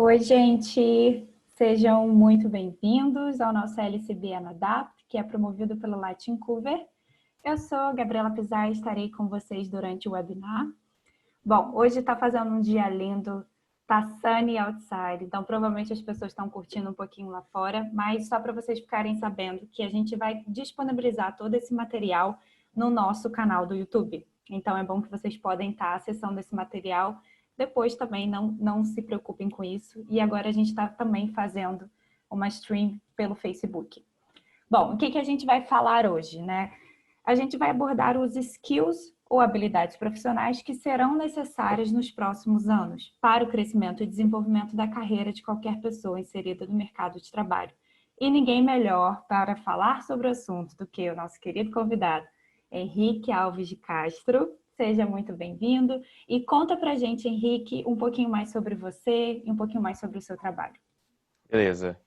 Oi, gente! Sejam muito bem-vindos ao nosso LCB Anadapt, que é promovido pelo Latincover. Eu sou a Gabriela Pizar e estarei com vocês durante o webinar. Bom, hoje está fazendo um dia lindo, está sunny outside, então provavelmente as pessoas estão curtindo um pouquinho lá fora, mas só para vocês ficarem sabendo que a gente vai disponibilizar todo esse material no nosso canal do YouTube. Então é bom que vocês podem estar acessando esse material. Depois também não se preocupem com isso. E agora a gente está também fazendo uma stream pelo Facebook. Bom, o que a gente vai falar hoje, né? A gente vai abordar os skills ou habilidades profissionais que serão necessárias nos próximos anos para o crescimento e desenvolvimento da carreira de qualquer pessoa inserida no mercado de trabalho. E ninguém melhor para falar sobre o assunto do que o nosso querido convidado, Henrique Alves de Castro. Seja muito bem-vindo e conta pra gente, Henrique, um pouquinho mais sobre você e um pouquinho mais sobre o seu trabalho. Beleza.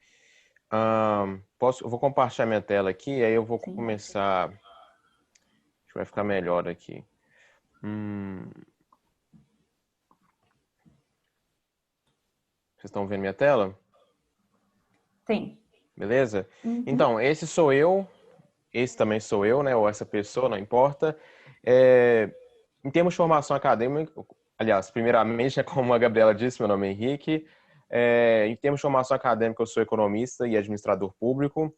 Eu vou compartilhar minha tela aqui, aí eu vou Sim. começar. Acho que vai ficar melhor aqui. Vocês estão vendo minha tela? Sim. Beleza? Então, esse sou eu, esse também sou eu, né? Ou essa pessoa, não importa. Em termos de formação acadêmica, aliás, primeiramente, né, como a Gabriela disse, meu nome é Henrique. Em termos de formação acadêmica, eu sou economista e administrador público.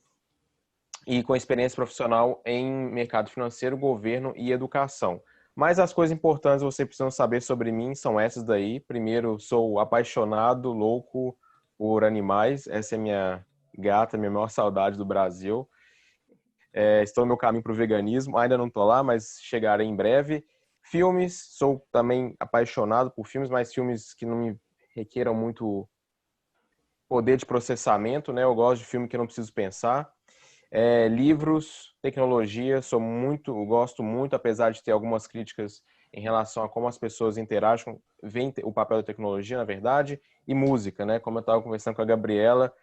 E com experiência profissional em mercado financeiro, governo e educação. Mas as coisas importantes que você precisa saber sobre mim são essas daí. Primeiro, sou apaixonado, louco por animais. Essa é minha gata, minha maior saudade do Brasil. Estou no meu caminho para o veganismo. Ainda não estou lá, mas chegarei em breve. Filmes, sou também apaixonado por filmes, mas filmes que não me requeram muito poder de processamento, né? Eu gosto de filme que eu não preciso pensar. Livros, tecnologia, gosto muito, apesar de ter algumas críticas em relação a como as pessoas interagem, veem o papel da tecnologia, na verdade, e música, né? Como eu estava conversando com a Gabriela,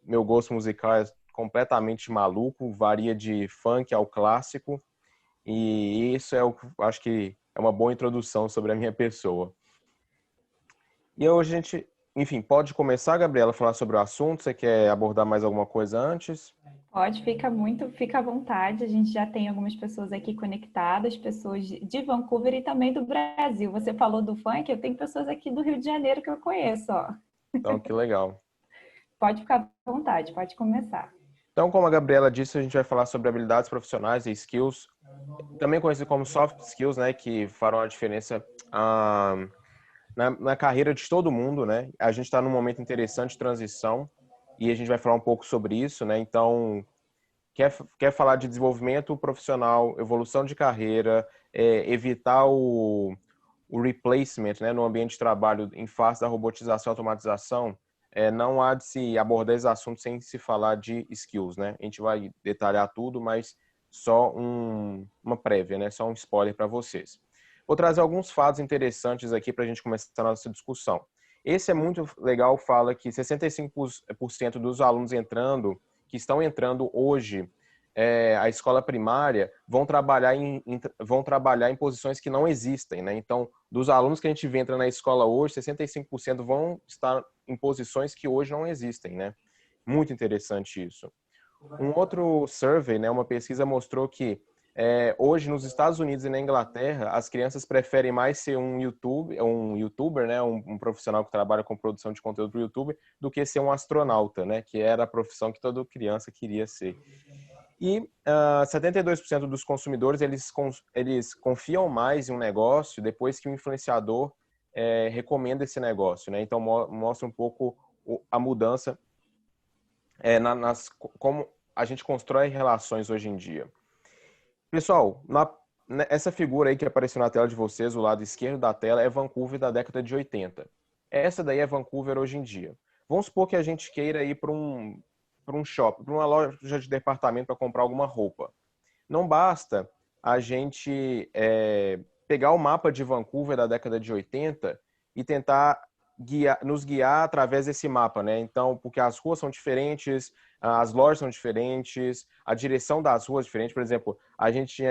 meu gosto musical é completamente maluco, varia de funk ao clássico, e isso acho que é uma boa introdução sobre a minha pessoa. E hoje a gente, enfim, pode começar, Gabriela, a falar sobre o assunto. Você quer abordar mais alguma coisa antes? Pode, fica à vontade. A gente já tem algumas pessoas aqui conectadas, pessoas de Vancouver e também do Brasil. Você falou do funk, eu tenho pessoas aqui do Rio de Janeiro que eu conheço, ó. Então, que legal. Pode ficar à vontade, pode começar. Então, como a Gabriela disse, a gente vai falar sobre habilidades profissionais e skills, também conhecido como soft skills, né, que farão a diferença na carreira de todo mundo, né? A gente está num momento interessante de transição e a gente vai falar um pouco sobre isso, né? Então, quer falar de desenvolvimento profissional, evolução de carreira, evitar o replacement, né, no ambiente de trabalho em face da robotização e automatização, não há de se abordar esse assunto sem se falar de skills, né? A gente vai detalhar tudo, mas só uma prévia, né? Só um spoiler para vocês. Vou trazer alguns fatos interessantes aqui para a gente começar a nossa discussão. Esse é muito legal, fala que 65% dos alunos que estão entrando hoje a escola primária vão trabalhar em posições que não existem, né? Então, dos alunos que a gente vê entrando na escola hoje, 65% vão estar em posições que hoje não existem, né? Muito interessante isso. Um outro survey, né, uma pesquisa mostrou que hoje nos Estados Unidos e na Inglaterra, as crianças preferem mais ser um YouTuber, né, um profissional que trabalha com produção de conteúdo para o YouTube, do que ser um astronauta, né, que era a profissão que toda criança queria ser. E 72% dos consumidores eles confiam mais em um negócio depois que o influenciador recomenda esse negócio, né? Então mostra um pouco a mudança como a gente constrói relações hoje em dia. Pessoal, essa figura aí que apareceu na tela de vocês, o lado esquerdo da tela, é Vancouver da década de 80. Essa daí é Vancouver hoje em dia. Vamos supor que a gente queira ir para um shopping, para uma loja de departamento para comprar alguma roupa. Não basta a gente pegar o mapa de Vancouver da década de 80 e tentar nos guiar através desse mapa, né? Então, porque as ruas são diferentes, as lojas são diferentes, a direção das ruas é diferente. Por exemplo, a gente tinha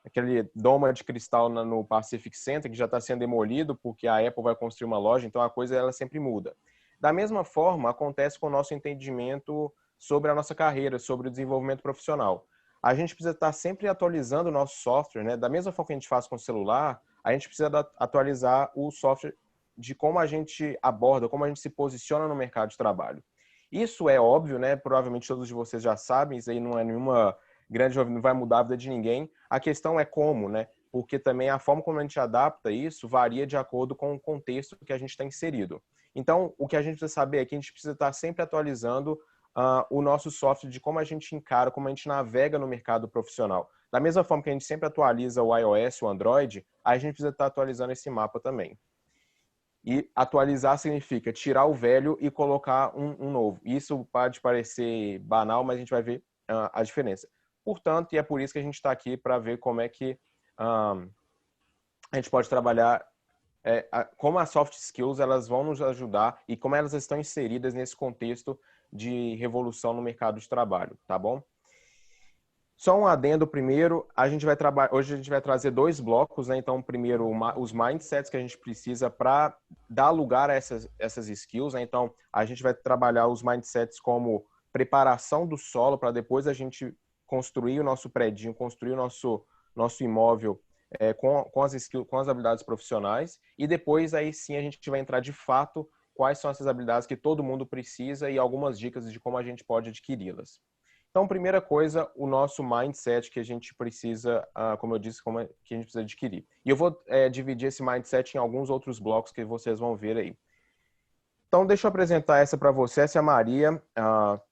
aquele doma de cristal no Pacific Center, que já está sendo demolido porque a Apple vai construir uma loja, então a coisa ela sempre muda. Da mesma forma, acontece com o nosso entendimento sobre a nossa carreira, sobre o desenvolvimento profissional. A gente precisa estar sempre atualizando o nosso software, né? Da mesma forma que a gente faz com o celular, a gente precisa atualizar o software de como a gente aborda, como a gente se posiciona no mercado de trabalho. Isso é óbvio, né? Provavelmente todos de vocês já sabem, isso aí não é nenhuma grande, não vai mudar a vida de ninguém. A questão é como, né? Porque também a forma como a gente adapta isso varia de acordo com o contexto que a gente está inserido. Então, o que a gente precisa saber é que a gente precisa estar sempre atualizando o nosso software de como a gente encara, como a gente navega no mercado profissional. Da mesma forma que a gente sempre atualiza o iOS, o Android, a gente precisa estar atualizando esse mapa também. E atualizar significa tirar o velho e colocar um novo. Isso pode parecer banal, mas a gente vai ver a diferença. Portanto, e é por isso que a gente está aqui para ver como é que a gente pode trabalhar, como as soft skills elas vão nos ajudar e como elas estão inseridas nesse contexto de revolução no mercado de trabalho, tá bom? Só um adendo primeiro, hoje a gente vai trazer 2 blocos, né? Então, primeiro, os mindsets que a gente precisa para dar lugar a essas skills, né? Então, a gente vai trabalhar os mindsets como preparação do solo para depois a gente construir o nosso predinho, construir o nosso imóvel com as skills, com as habilidades profissionais, e depois aí sim a gente vai entrar de fato quais são essas habilidades que todo mundo precisa e algumas dicas de como a gente pode adquiri-las. Então, primeira coisa, o nosso mindset que a gente precisa, como eu disse, que a gente precisa adquirir. E eu vou dividir esse mindset em alguns outros blocos que vocês vão ver aí. Então, deixa eu apresentar essa para você. Essa é a Maria,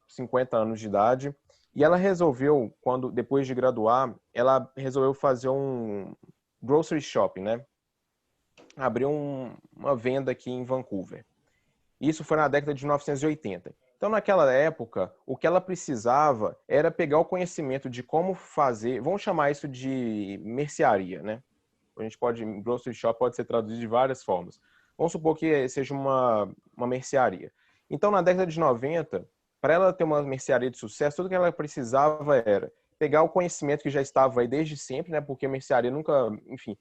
50 anos de idade. E ela resolveu, depois de graduar, ela resolveu fazer um grocery shopping, né? Abriu uma venda aqui em Vancouver. Isso foi na década de 1980. Então, naquela época, o que ela precisava era pegar o conhecimento de como fazer, vamos chamar isso de mercearia, né? Grocery shop pode ser traduzido de várias formas. Vamos supor que seja uma mercearia. Então, na década de 90, para ela ter uma mercearia de sucesso, tudo que ela precisava era pegar o conhecimento que já estava aí desde sempre, né? Porque a mercearia nunca, enfim,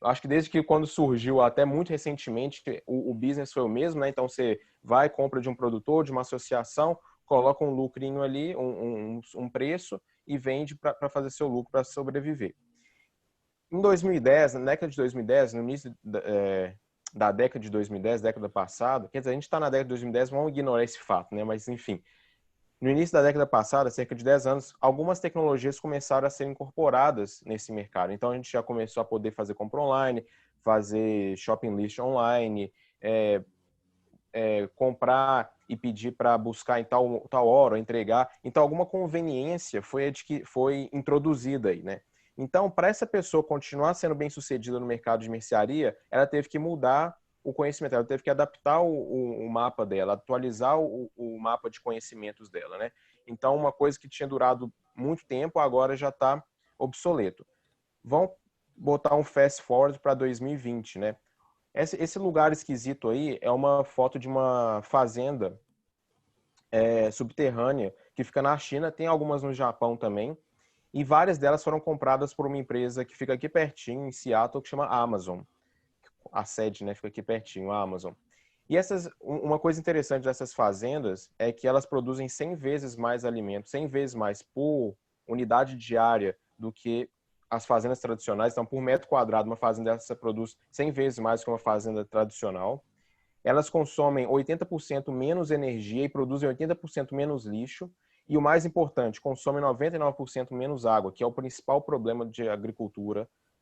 acho que desde que quando surgiu até muito recentemente, o business foi o mesmo, né? Então você vai, compra de um produtor, de uma associação, coloca um lucrinho ali, um preço e vende para fazer seu lucro, para sobreviver. Em 2010, na década de 2010, no início da década de 2010, década passada, quer dizer, a gente está na década de 2010, vamos ignorar esse fato, né? Mas enfim, no início da década passada, cerca de 10 anos, algumas tecnologias começaram a ser incorporadas nesse mercado. Então, a gente já começou a poder fazer compra online, fazer shopping list online, comprar e pedir para buscar em tal hora, entregar. Então, alguma conveniência foi introduzida aí, né? Então, para essa pessoa continuar sendo bem-sucedida no mercado de mercearia, ela teve que mudar o conhecimento, ela teve que adaptar o mapa dela, atualizar o mapa de conhecimentos dela, né? Então, uma coisa que tinha durado muito tempo, agora já está obsoleto. Vão botar um fast forward para 2020, né? Esse lugar esquisito aí é uma foto de uma fazenda subterrânea que fica na China, tem algumas no Japão também, e várias delas foram compradas por uma empresa que fica aqui pertinho, em Seattle, que chama Amazon. A sede, né, fica aqui pertinho, a Amazon. E uma coisa interessante dessas fazendas é que elas produzem 100 vezes mais alimento, 100 vezes mais por unidade diária do que as fazendas tradicionais. Então, por metro quadrado, uma fazenda dessa produz 100 vezes mais que uma fazenda tradicional. Elas consomem 80% menos energia e produzem 80% menos lixo. E o mais importante, consomem 99% menos água, que é o principal problema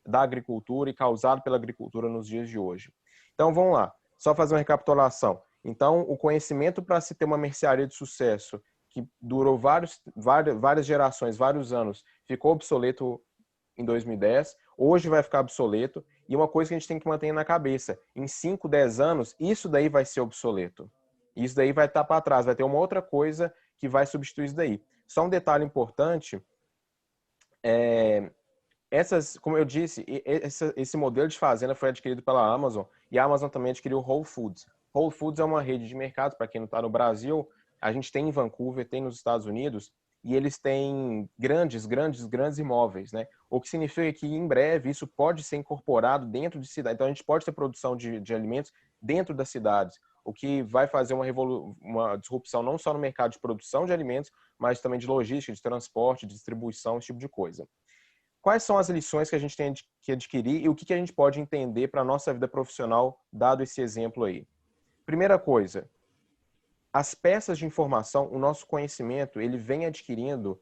da agricultura e causado pela agricultura nos dias de hoje. Então, vamos lá. Só fazer uma recapitulação. Então, o conhecimento para se ter uma mercearia de sucesso que durou várias gerações, vários anos, ficou obsoleto em 2010, hoje vai ficar obsoleto. E uma coisa que a gente tem que manter na cabeça, em 5, 10 anos, isso daí vai ser obsoleto. Isso daí vai estar para trás, vai ter uma outra coisa que vai substituir isso daí. Só um detalhe importante, como eu disse, esse modelo de fazenda foi adquirido pela Amazon e a Amazon também adquiriu Whole Foods. Whole Foods é uma rede de mercados, para quem não está no Brasil, a gente tem em Vancouver, tem nos Estados Unidos, e eles têm grandes imóveis, né? O que significa que em breve isso pode ser incorporado dentro de cidades. Então a gente pode ter produção de alimentos dentro das cidades, o que vai fazer uma disrupção não só no mercado de produção de alimentos, mas também de logística, de transporte, de distribuição, esse tipo de coisa. Quais são as lições que a gente tem que adquirir e o que a gente pode entender para a nossa vida profissional, dado esse exemplo aí? Primeira coisa, as peças de informação, o nosso conhecimento, ele vem adquirindo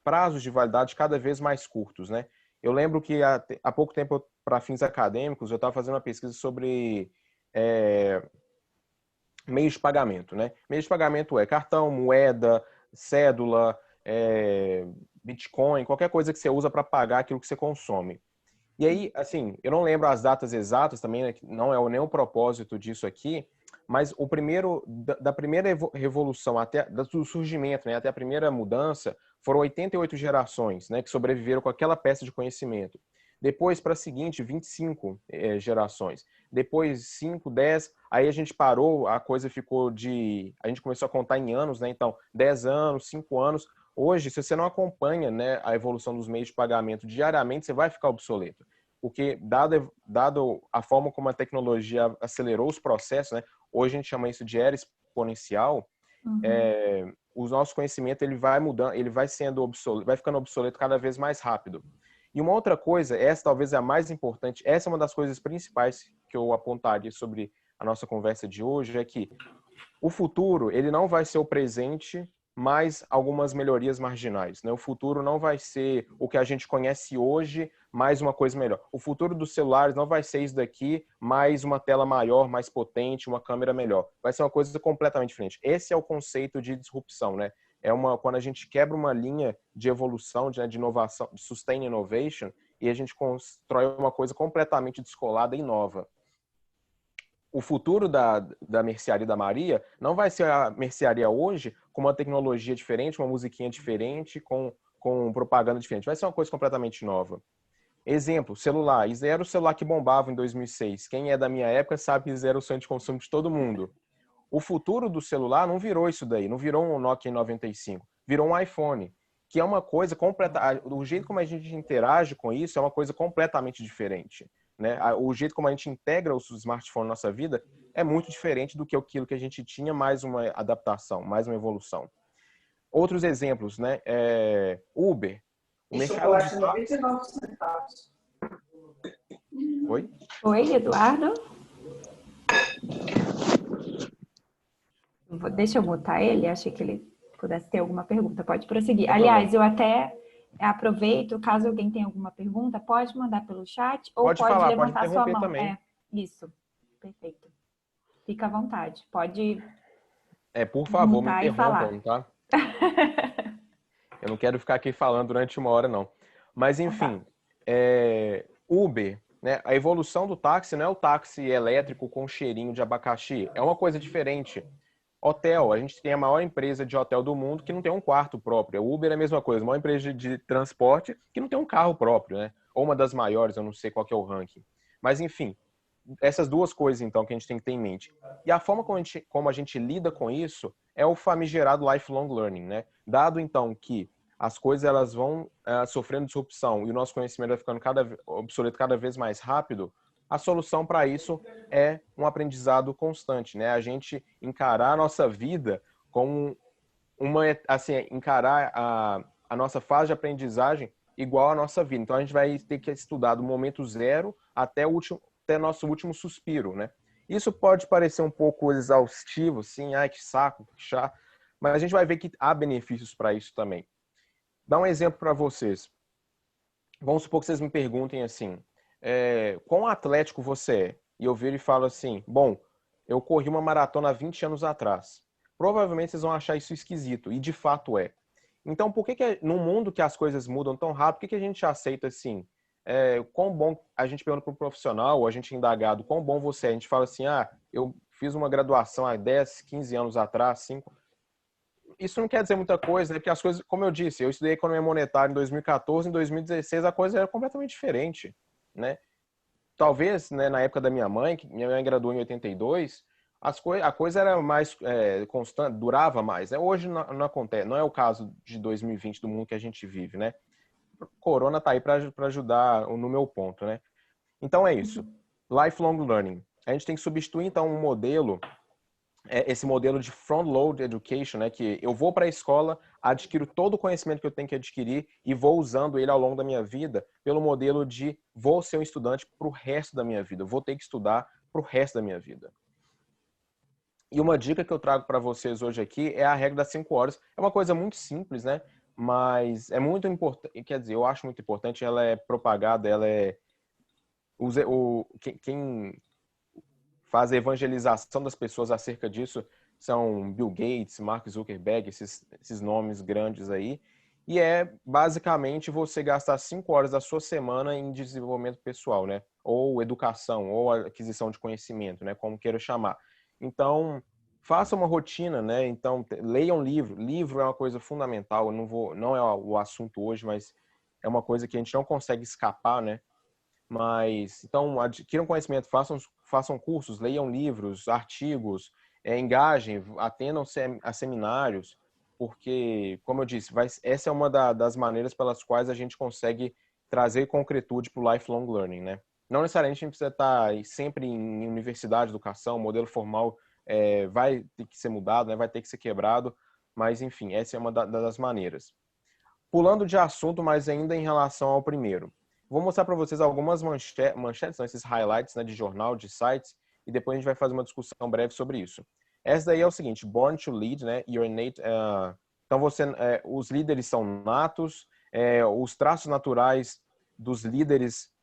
prazos de validade cada vez mais curtos, né? Eu lembro que há pouco tempo, para fins acadêmicos, eu estava fazendo uma pesquisa sobre meios de pagamento, né? Meios de pagamento é cartão, moeda, cédula, Bitcoin, qualquer coisa que você usa para pagar aquilo que você consome. E aí, assim, eu não lembro as datas exatas também, né, não é nem o propósito disso aqui, mas da primeira revolução do surgimento, né, até a primeira mudança, foram 88 gerações, né, que sobreviveram com aquela peça de conhecimento. Depois, para a seguinte, 25 gerações. Depois, 5, 10, aí a gente parou, a coisa ficou a gente começou a contar em anos, né, então, 10 anos, 5 anos. Hoje, se você não acompanha, né, a evolução dos meios de pagamento diariamente, você vai ficar obsoleto. Porque, dado a forma como a tecnologia acelerou os processos, né, hoje a gente chama isso de era exponencial, o nosso conhecimento ele vai mudando, ele vai sendo obsoleto, vai ficando obsoleto cada vez mais rápido. E uma outra coisa, essa talvez é a mais importante, essa é uma das coisas principais que eu apontaria sobre a nossa conversa de hoje, é que o futuro, ele não vai ser o presente mais algumas melhorias marginais, né? O futuro não vai ser o que a gente conhece hoje, mais uma coisa melhor. O futuro dos celulares não vai ser isso daqui, mais uma tela maior, mais potente, uma câmera melhor. Vai ser uma coisa completamente diferente. Esse é o conceito de disrupção, né? Quando a gente quebra uma linha de evolução, de inovação, de sustain innovation, e a gente constrói uma coisa completamente descolada e nova. O futuro da Mercearia da Maria não vai ser a mercearia hoje com uma tecnologia diferente, uma musiquinha diferente, com propaganda diferente. Vai ser uma coisa completamente nova. Exemplo, celular. Isso era o celular que bombava em 2006. Quem é da minha época sabe que isso era o sonho de consumo de todo mundo. O futuro do celular não virou isso daí, não virou um Nokia 95, virou um iPhone, que é uma coisa completa. O jeito como a gente interage com isso é uma coisa completamente diferente. Né? O jeito como a gente integra os smartphones na nossa vida é muito diferente do que aquilo que a gente tinha, mais uma adaptação, mais uma evolução. Outros exemplos, né? Uber. O mercado de táxi... 99 centavos. Oi? Oi, Eduardo? Deixa eu botar ele, achei que ele pudesse ter alguma pergunta. Pode prosseguir. Aliás, eu até aproveito, caso alguém tenha alguma pergunta, pode mandar pelo chat ou pode levantar sua mão. Também. Isso. Perfeito. Fica à vontade. Pode. Por favor, me interrompam, tá? Eu não quero ficar aqui falando durante uma hora, não. Mas, enfim, Uber, né? A evolução do táxi não é o táxi elétrico com cheirinho de abacaxi. É uma coisa diferente. Hotel, a gente tem a maior empresa de hotel do mundo que não tem um quarto próprio. O Uber é a mesma coisa, a maior empresa de transporte que não tem um carro próprio, né? Ou uma das maiores, eu não sei qual que é o ranking. Mas, enfim, essas duas coisas, então, que a gente tem que ter em mente. E a forma como a gente lida com isso é o famigerado lifelong learning, né? Dado, então, que as coisas elas vão sofrendo disrupção e o nosso conhecimento vai ficando obsoleto cada vez mais rápido, a solução para isso é um aprendizado constante, né? A gente encarar a nossa vida como encarar a nossa fase de aprendizagem igual à nossa vida. Então a gente vai ter que estudar do momento zero até nosso último suspiro, né? Isso pode parecer um pouco exaustivo, assim, ai que saco, que chato, mas a gente vai ver que há benefícios para isso também. Dá um exemplo para vocês. Vamos supor que vocês me perguntem assim, quão atlético você é? E eu viro e falo assim, bom, eu corri uma maratona há 20 anos atrás. Provavelmente vocês vão achar isso esquisito, e de fato é. Então, por que num mundo que as coisas mudam tão rápido, por que a gente aceita assim, quão bom, a gente pergunta para um profissional, ou a gente é indagado, quão bom você é? A gente fala assim, eu fiz uma graduação há 10, 15 anos atrás, 5. Isso não quer dizer muita coisa, né? Porque as coisas, como eu disse, eu estudei economia monetária em 2014, em 2016 a coisa era completamente diferente, né? Talvez, né, na época da minha mãe, que minha mãe graduou em 82, a coisa era mais constante, durava mais, né? Hoje não acontece, não é o caso de 2020 do mundo que a gente vive, né? Corona tá aí para ajudar no meu ponto, né? Então é isso. Lifelong learning. A gente tem que substituir então um modelo, esse modelo de front-load education, né? Que eu vou para a escola, adquiro todo o conhecimento que eu tenho que adquirir e vou usando ele ao longo da minha vida, pelo modelo de vou ser um estudante para o resto da minha vida, vou ter que estudar para o resto da minha vida. E uma dica que eu trago para vocês hoje aqui é a regra das 5 horas. É uma coisa muito simples, né? Mas é muito importante, quer dizer, eu acho muito importante, ela é propagada, ela é... Quem faz a evangelização das pessoas acerca disso são Bill Gates, Mark Zuckerberg, esses nomes grandes aí. E é basicamente você gastar 5 horas da sua semana em desenvolvimento pessoal, né? Ou educação, ou aquisição de conhecimento, né? Como queira chamar. Então, faça uma rotina, né? Então, leia um livro. Livro é uma coisa fundamental. Eu não é o assunto hoje, mas é uma coisa que a gente não consegue escapar, né? Mas, então, adquiram conhecimento, façam cursos, leiam livros, artigos, engajem, atendam a seminários, porque, como eu disse, essa é uma das maneiras pelas quais a gente consegue trazer concretude para o lifelong learning, né? Não necessariamente a gente precisa estar sempre em universidade, educação, modelo formal vai ter que ser mudado, né? Vai ter que ser quebrado, mas, enfim, essa é uma das maneiras. Pulando de assunto, mas ainda em relação ao primeiro. Vou mostrar para vocês algumas manchetes, esses highlights, né, de jornal, de sites, e depois a gente vai fazer uma discussão breve sobre isso. Essa daí é o seguinte: Born to Lead, né? Your innate, então os líderes são natos, os traços naturais dos líderes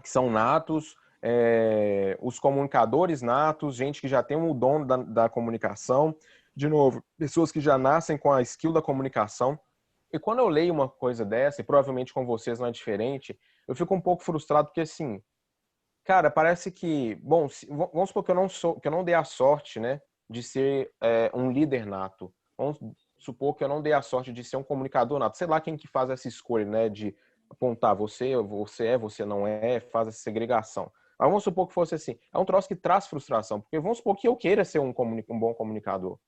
que são natos, os comunicadores natos, gente que já tem o dom da comunicação. De novo, pessoas que já nascem com a skill da comunicação. E quando eu leio uma coisa dessa, e provavelmente com vocês não é diferente, eu fico um pouco frustrado porque, assim, cara, parece que... Bom, vamos supor que eu não dei a sorte, né, de ser um líder nato. Vamos supor que eu não dei a sorte de ser um comunicador nato. Sei lá quem que faz essa escolha, né, de apontar você não é, faz essa segregação. Mas vamos supor que fosse assim. É um troço que traz frustração, porque vamos supor que eu queira ser um bom comunicador.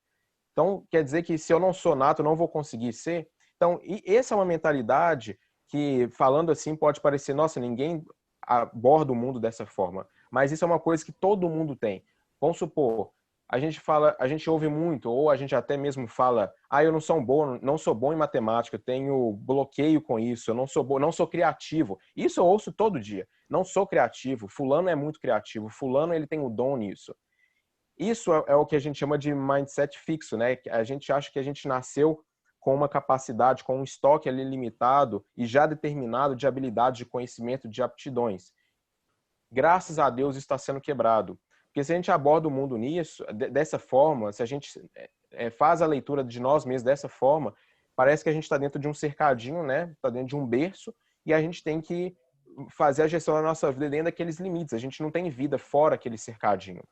Então, quer dizer que se eu não sou nato, eu não vou conseguir ser? Então, e essa é uma mentalidade que, falando assim, pode parecer, nossa, ninguém aborda o mundo dessa forma. Mas isso é uma coisa que todo mundo tem. Vamos supor, a gente ouve muito, ou a gente até mesmo fala, eu não sou bom em matemática, eu tenho bloqueio com isso, eu não sou bom, não sou criativo. Isso eu ouço todo dia. Não sou criativo, fulano é muito criativo, fulano ele tem o dom nisso. Isso é o que a gente chama de mindset fixo, né? A gente acha que a gente nasceu com uma capacidade, com um estoque ali limitado e já determinado de habilidade, de conhecimento, de aptidões. Graças a Deus isso está sendo quebrado. Porque se a gente aborda o mundo dessa forma, se a gente faz a leitura de nós mesmos dessa forma, parece que a gente está dentro de um cercadinho, né? Está dentro de um berço e a gente tem que fazer a gestão da nossa vida dentro daqueles limites. A gente não tem vida fora aquele cercadinho.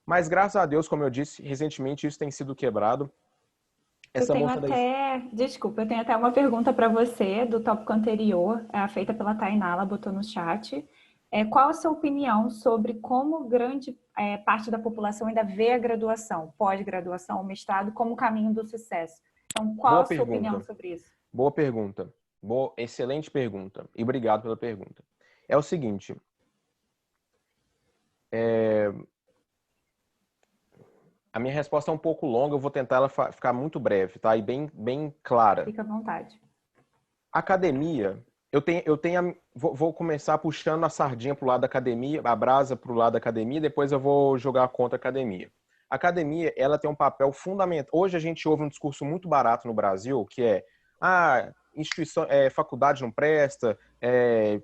Mas graças a Deus, como eu disse, recentemente isso tem sido quebrado. Essa moça Desculpa, eu tenho até uma pergunta para você do tópico anterior, feita pela Tainá, ela botou no chat. Qual a sua opinião sobre como grande parte da população ainda vê a graduação, pós-graduação, mestrado, como caminho do sucesso? Então, qual a sua opinião sobre isso? Boa pergunta. Excelente pergunta. E obrigado pela pergunta. É o seguinte. A minha resposta é um pouco longa, eu vou tentar ela ficar muito breve, tá? E bem clara. Fica à vontade. Academia, vou começar puxando a sardinha pro lado da academia, a brasa pro lado da academia, depois eu vou jogar contra a academia. A academia, ela tem um papel fundamental. Hoje a gente ouve um discurso muito barato no Brasil, que é instituição, faculdade não presta,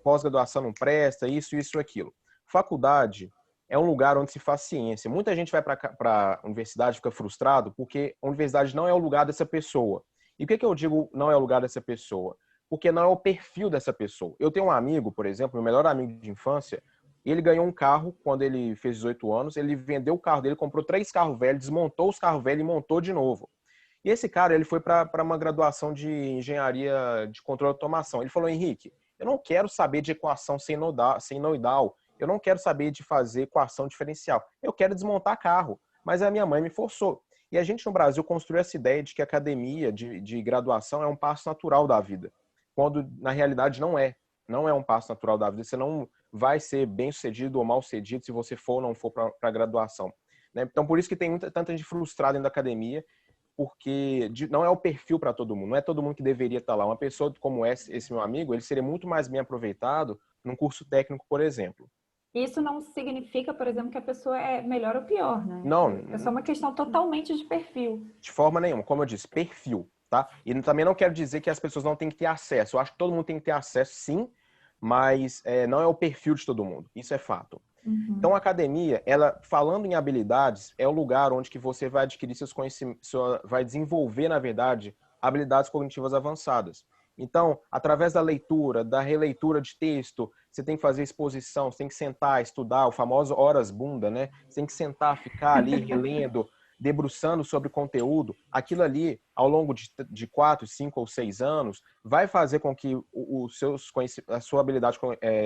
pós-graduação não presta, isso, aquilo. Faculdade é um lugar onde se faz ciência. Muita gente vai para a universidade e fica frustrado porque a universidade não é o lugar dessa pessoa. E o que eu digo não é o lugar dessa pessoa? Porque não é o perfil dessa pessoa. Eu tenho um amigo, por exemplo, meu melhor amigo de infância, ele ganhou um carro quando ele fez 18 anos, ele vendeu o carro dele, comprou 3 carros velhos, desmontou os carros velhos e montou de novo. E esse cara, ele foi para uma graduação de engenharia de controle de automação. Ele falou, Henrique, eu não quero saber de equação senoidal, Eu não quero saber de fazer equação diferencial. Eu quero desmontar carro. Mas a minha mãe me forçou. E a gente no Brasil construiu essa ideia de que a academia de graduação é um passo natural da vida. Quando na realidade não é. Não é um passo natural da vida. Você não vai ser bem sucedido ou mal sucedido se você for ou não for para a graduação. Né? Então por isso que tem tanta gente frustrada dentro da academia, porque não é o perfil para todo mundo. Não é todo mundo que deveria estar lá. Uma pessoa como esse meu amigo, ele seria muito mais bem aproveitado num curso técnico, por exemplo. Isso não significa, por exemplo, que a pessoa é melhor ou pior, né? É só Não, uma questão totalmente de perfil. de forma nenhuma. Como eu disse, perfil, tá? E também não quero dizer que as pessoas não têm que ter acesso. Eu acho que todo mundo tem que ter acesso, sim, mas não é o perfil de todo mundo. Isso é fato. Uhum. Então, a academia, ela, falando em habilidades, é o lugar onde que você vai adquirir seus conhecimentos, vai desenvolver, na verdade, habilidades cognitivas avançadas. Então, através da leitura, da releitura de texto, você tem que fazer exposição, você tem que sentar, estudar, o famoso horas bunda, né? Você tem que sentar, ficar ali relendo, debruçando sobre o conteúdo. Aquilo ali, ao longo de 4, 5 ou 6 anos, vai fazer com que a sua habilidade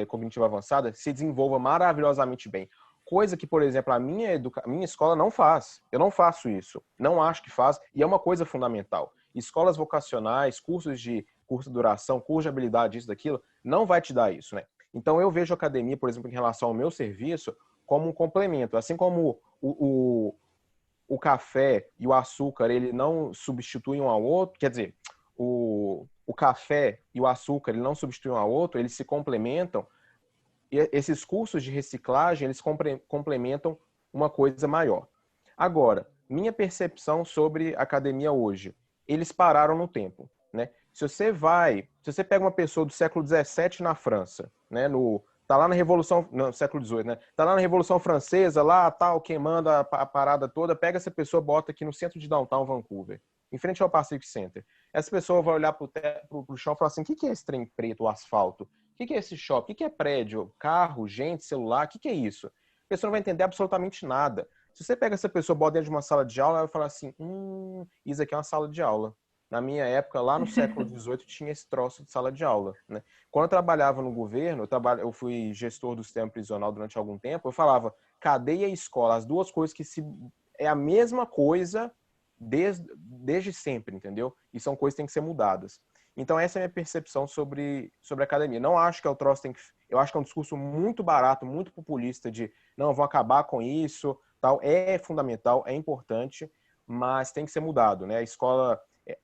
cognitiva avançada se desenvolva maravilhosamente bem. Coisa que, por exemplo, a minha escola não faz. Eu não faço isso. Não acho que faz. E é uma coisa fundamental. Escolas vocacionais, cursos de curta duração, curso de habilidade, isso, daquilo, não vai te dar isso, né? Então, eu vejo a academia, por exemplo, em relação ao meu serviço, como um complemento. Assim como o café e o açúcar, ele não substituem um ao outro, quer dizer, o café e o açúcar, ele não substituem um ao outro, eles se complementam. E esses cursos de reciclagem, eles complementam uma coisa maior. Agora, minha percepção sobre academia hoje, eles pararam no tempo, né? Se você pega uma pessoa do século XVII na França, né, tá lá na Revolução, no século XVIII, né? Tá lá na Revolução Francesa, lá, tal, queimando a parada toda, pega essa pessoa, bota aqui no centro de downtown Vancouver, em frente ao Pacific Center. Essa pessoa vai olhar pro chão e falar assim, o que é esse trem preto, o asfalto? O que é esse shopping? O que é prédio? Carro, gente, celular? O que é isso? A pessoa não vai entender absolutamente nada. Se você pega essa pessoa, bota dentro de uma sala de aula, ela vai falar assim, isso aqui é uma sala de aula. Na minha época, lá no século XVIII, tinha esse troço de sala de aula, né? Quando eu trabalhava no governo, eu fui gestor do sistema prisional durante algum tempo, eu falava cadeia e escola, as duas coisas é a mesma coisa desde sempre, entendeu? E são coisas que têm que ser mudadas. Então essa é a minha percepção sobre a academia. Não acho que o troço eu acho que é um discurso muito barato, muito populista de não, vão acabar com isso, tal. É fundamental, é importante, mas tem que ser mudado, né? A escola,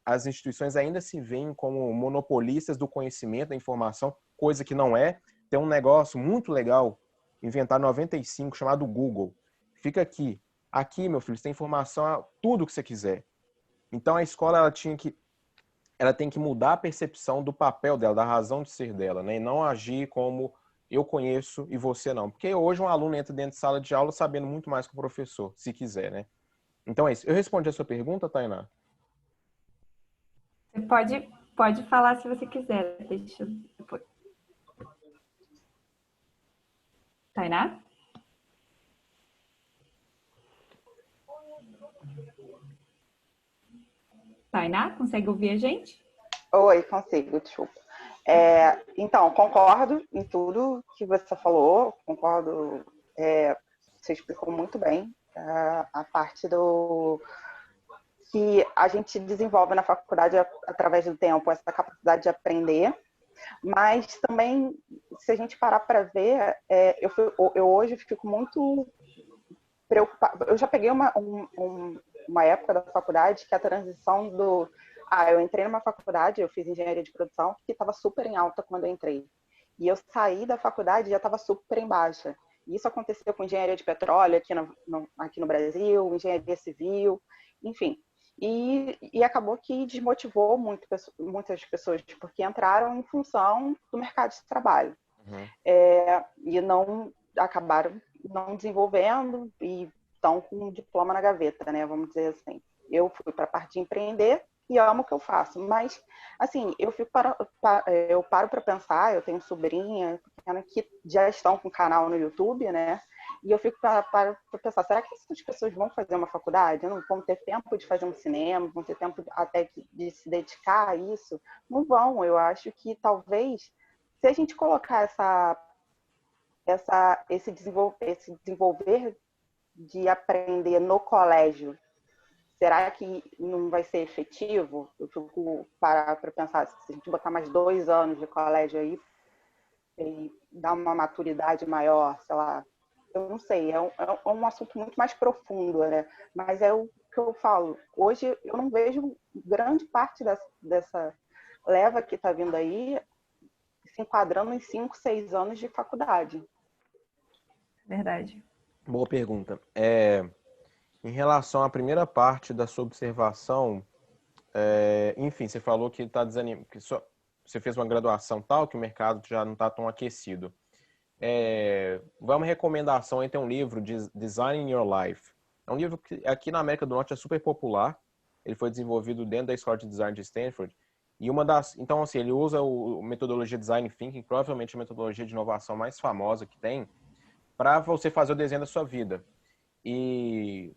as instituições ainda se veem como monopolistas do conhecimento, da informação, coisa que não é. Tem um negócio muito legal, inventado em 95, chamado Google. Fica aqui. Aqui, meu filho, você tem informação, tudo que você quiser. Então a escola ela tem que mudar a percepção do papel dela, da razão de ser dela, né? E não agir como eu conheço e você não. Porque hoje um aluno entra dentro de sala de aula sabendo muito mais que o professor, se quiser, né? Então é isso. Eu respondi a sua pergunta, Tainá? Você pode falar se você quiser. Deixa eu depois. Tainá? Tainá, consegue ouvir a gente? Oi, consigo, desculpa. Então, concordo em tudo que você falou, concordo, você explicou muito bem a parte do que a gente desenvolve na faculdade através do tempo, essa capacidade de aprender, mas também, se a gente parar para ver, eu hoje fico muito preocupada. Eu já peguei uma época da faculdade que a transição do... eu entrei numa faculdade, eu fiz engenharia de produção, que estava super em alta quando eu entrei. E eu saí da faculdade e já estava super em baixa. E isso aconteceu com engenharia de petróleo aqui no Brasil, engenharia civil, enfim. E acabou que desmotivou muitas pessoas, porque entraram em função do mercado de trabalho. Uhum. E não acabaram não desenvolvendo e estão com um diploma na gaveta, né? Vamos dizer assim. Eu fui para a parte de empreender e amo o que eu faço, mas assim, eu paro para pensar, eu tenho sobrinha que já estão com canal no YouTube, né? E eu fico para pensar, será que essas pessoas vão fazer uma faculdade? Não vão ter tempo de fazer um cinema? Vão ter tempo até de se dedicar a isso? Não vão. Eu acho que talvez, se a gente colocar esse desenvolver de aprender no colégio, será que não vai ser efetivo? Eu fico parar para pensar, se a gente botar mais 2 anos de colégio aí e dar uma maturidade maior, sei lá, eu não sei, é um assunto muito mais profundo, né? Mas é o que eu falo. Hoje eu não vejo grande parte dessa leva que está vindo aí se enquadrando em 5, 6 anos de faculdade. Verdade. Boa pergunta. Em relação à primeira parte da sua observação, enfim, você falou que está desanimado, que você fez uma graduação tal, que o mercado já não está tão aquecido. Vai uma recomendação aí, tem um livro, Designing Your Life. É um livro que aqui na América do Norte é super popular. Ele foi desenvolvido dentro da Escola de Design de Stanford. E então, assim, ele usa a metodologia Design Thinking, provavelmente a metodologia de inovação mais famosa que tem, para você fazer o desenho da sua vida. E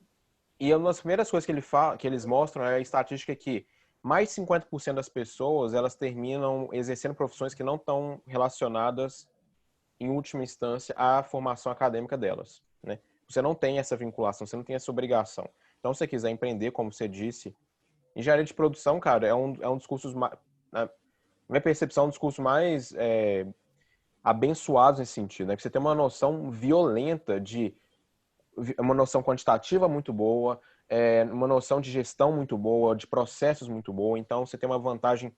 uma das primeiras coisas que eles mostram é a estatística que mais de 50% das pessoas, elas terminam exercendo profissões que não estão relacionadas, em última instância, à formação acadêmica delas, né? Você não tem essa vinculação, você não tem essa obrigação. Então, se você quiser empreender, como você disse, engenharia de produção, cara, é um dos cursos, na minha percepção, um dos cursos mais abençoados nesse sentido, né? Porque você tem uma noção violenta uma noção quantitativa muito boa, uma noção de gestão muito boa, de processos muito boa. Então, você tem uma vantagem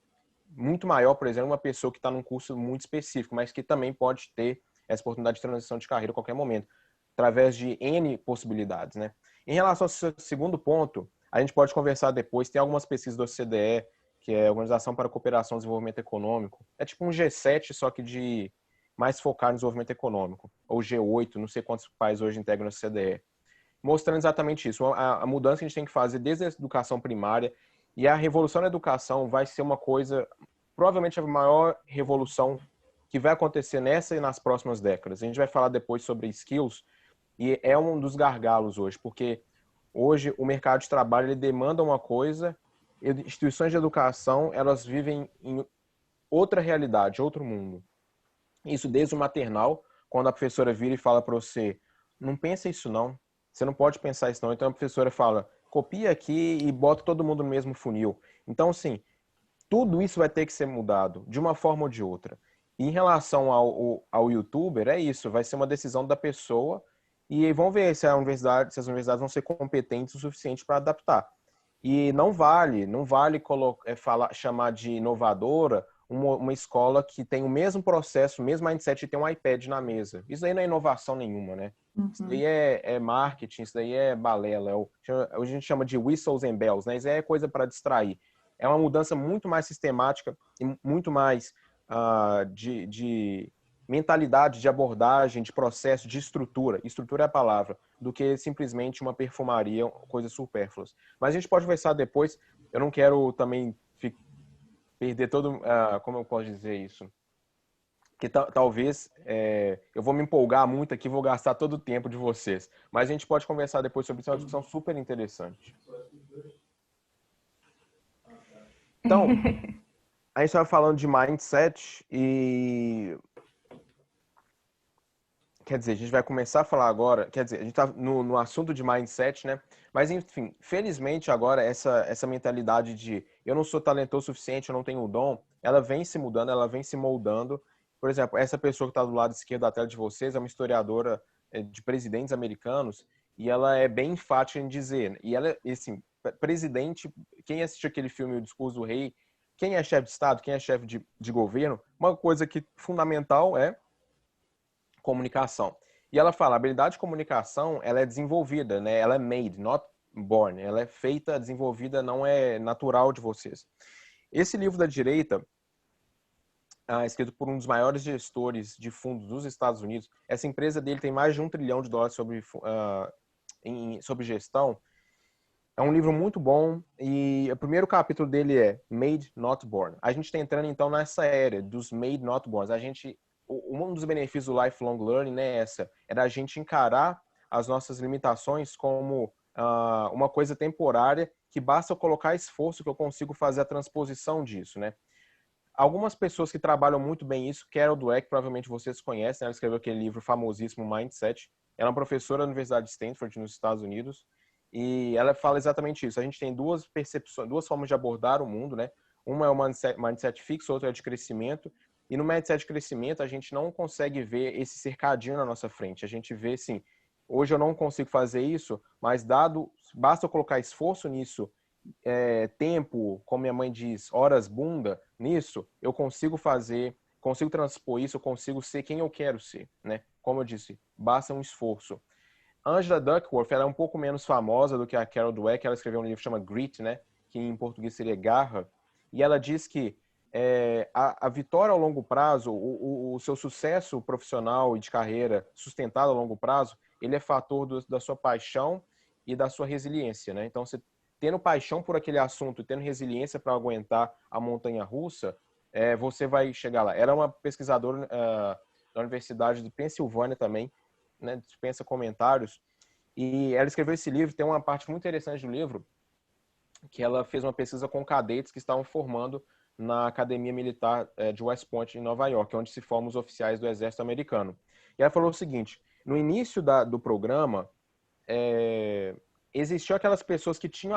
muito maior, por exemplo, uma pessoa que está num curso muito específico, mas que também pode ter essa oportunidade de transição de carreira a qualquer momento, através de N possibilidades, né? Em relação ao seu segundo ponto, a gente pode conversar depois. Tem algumas pesquisas do OCDE, que é a Organização para a Cooperação e Desenvolvimento Econômico. É tipo um G7, só que de mais focado no desenvolvimento econômico. Ou G8, não sei quantos países hoje integram o OCDE. Mostrando exatamente isso. A mudança que a gente tem que fazer desde a educação primária, e a revolução da educação vai ser uma coisa, provavelmente a maior revolução que vai acontecer nessa e nas próximas décadas. A gente vai falar depois sobre skills, e é um dos gargalos hoje, porque hoje o mercado de trabalho ele demanda uma coisa, instituições de educação, elas vivem em outra realidade, outro mundo. Isso desde o maternal, quando a professora vira e fala para você, não pensa isso não, você não pode pensar isso não. Então a professora fala, copia aqui e bota todo mundo no mesmo funil. Então, assim, tudo isso vai ter que ser mudado, de uma forma ou de outra. E em relação ao youtuber, é isso, vai ser uma decisão da pessoa e vão ver se as universidades vão ser competentes o suficiente para adaptar. E não vale chamar de inovadora uma escola que tem o mesmo processo, o mesmo mindset de ter um iPad na mesa. Isso aí não é inovação nenhuma, né? Uhum. Isso daí é marketing, isso daí é balela. Hoje a gente chama de whistles and bells, né? Isso aí é coisa para distrair. É uma mudança muito mais sistemática e muito mais de mentalidade, de abordagem, de processo, de estrutura. Estrutura é a palavra, do que simplesmente uma perfumaria, coisas supérfluas. Mas a gente pode conversar depois. Eu não quero também perder todo... como eu posso dizer isso? Que talvez eu vou me empolgar muito aqui, vou gastar todo o tempo de vocês. Mas a gente pode conversar depois sobre isso, é uma discussão super interessante. Então, a gente estava falando de mindset e... Quer dizer, a gente vai começar a falar agora... Quer dizer, a gente está no assunto de mindset, né? Mas, enfim, felizmente agora essa mentalidade de eu não sou talentoso o suficiente, eu não tenho o dom, ela vem se mudando, ela vem se moldando. Por exemplo, essa pessoa que está do lado esquerdo da tela de vocês é uma historiadora de presidentes americanos e ela é bem enfática em dizer... E ela, assim, presidente... Quem assistiu aquele filme O Discurso do Rei, quem é chefe de Estado, quem é chefe de governo, uma coisa que fundamental é comunicação. E ela fala, a habilidade de comunicação, ela é desenvolvida, né? Ela é made, not born. Ela é feita, desenvolvida, não é natural de vocês. Esse livro da direita, escrito por um dos maiores gestores de fundos dos Estados Unidos, essa empresa dele tem mais de $1 trilhão sobre gestão. É um livro muito bom e o primeiro capítulo dele é Made, Not Born. A gente está entrando então nessa era dos Made, Not Born. Um dos benefícios do lifelong learning, né, é da gente encarar as nossas limitações como uma coisa temporária que basta eu colocar esforço que eu consigo fazer a transposição disso, né? algumas pessoas que trabalham muito bem isso, Carol Dweck, provavelmente vocês conhecem, ela escreveu aquele livro famosíssimo, Mindset. Ela é uma professora da Universidade de Stanford, nos Estados Unidos, e ela fala exatamente isso. A gente tem duas percepções, duas formas de abordar o mundo, né? Uma é o mindset fixo, outra é de crescimento. E no mindset de crescimento, a gente não consegue ver esse cercadinho na nossa frente. A gente vê, assim, hoje eu não consigo fazer isso, mas basta eu colocar esforço nisso, tempo, como minha mãe diz, horas bunda, nisso, eu consigo fazer, consigo transpor isso, eu consigo ser quem eu quero ser, né? Como eu disse, basta um esforço. Angela Duckworth, ela é um pouco menos famosa do que a Carol Dweck, ela escreveu um livro que chama Grit, né? Que em português seria Garra, e ela diz que a vitória ao longo prazo, o seu sucesso profissional e de carreira sustentado ao longo prazo, ele é fator da sua paixão e da sua resiliência, né? Então, você tendo paixão por aquele assunto e tendo resiliência para aguentar a montanha-russa, você vai chegar lá. Ela é uma pesquisadora da Universidade de Pensilvânia também, né? Dispensa comentários. E ela escreveu esse livro, tem uma parte muito interessante do livro, que ela fez uma pesquisa com cadetes que estavam formando na Academia Militar de West Point, em Nova York, onde se formam os oficiais do Exército Americano. E ela falou o seguinte, no início do programa, existiam aquelas pessoas que tinham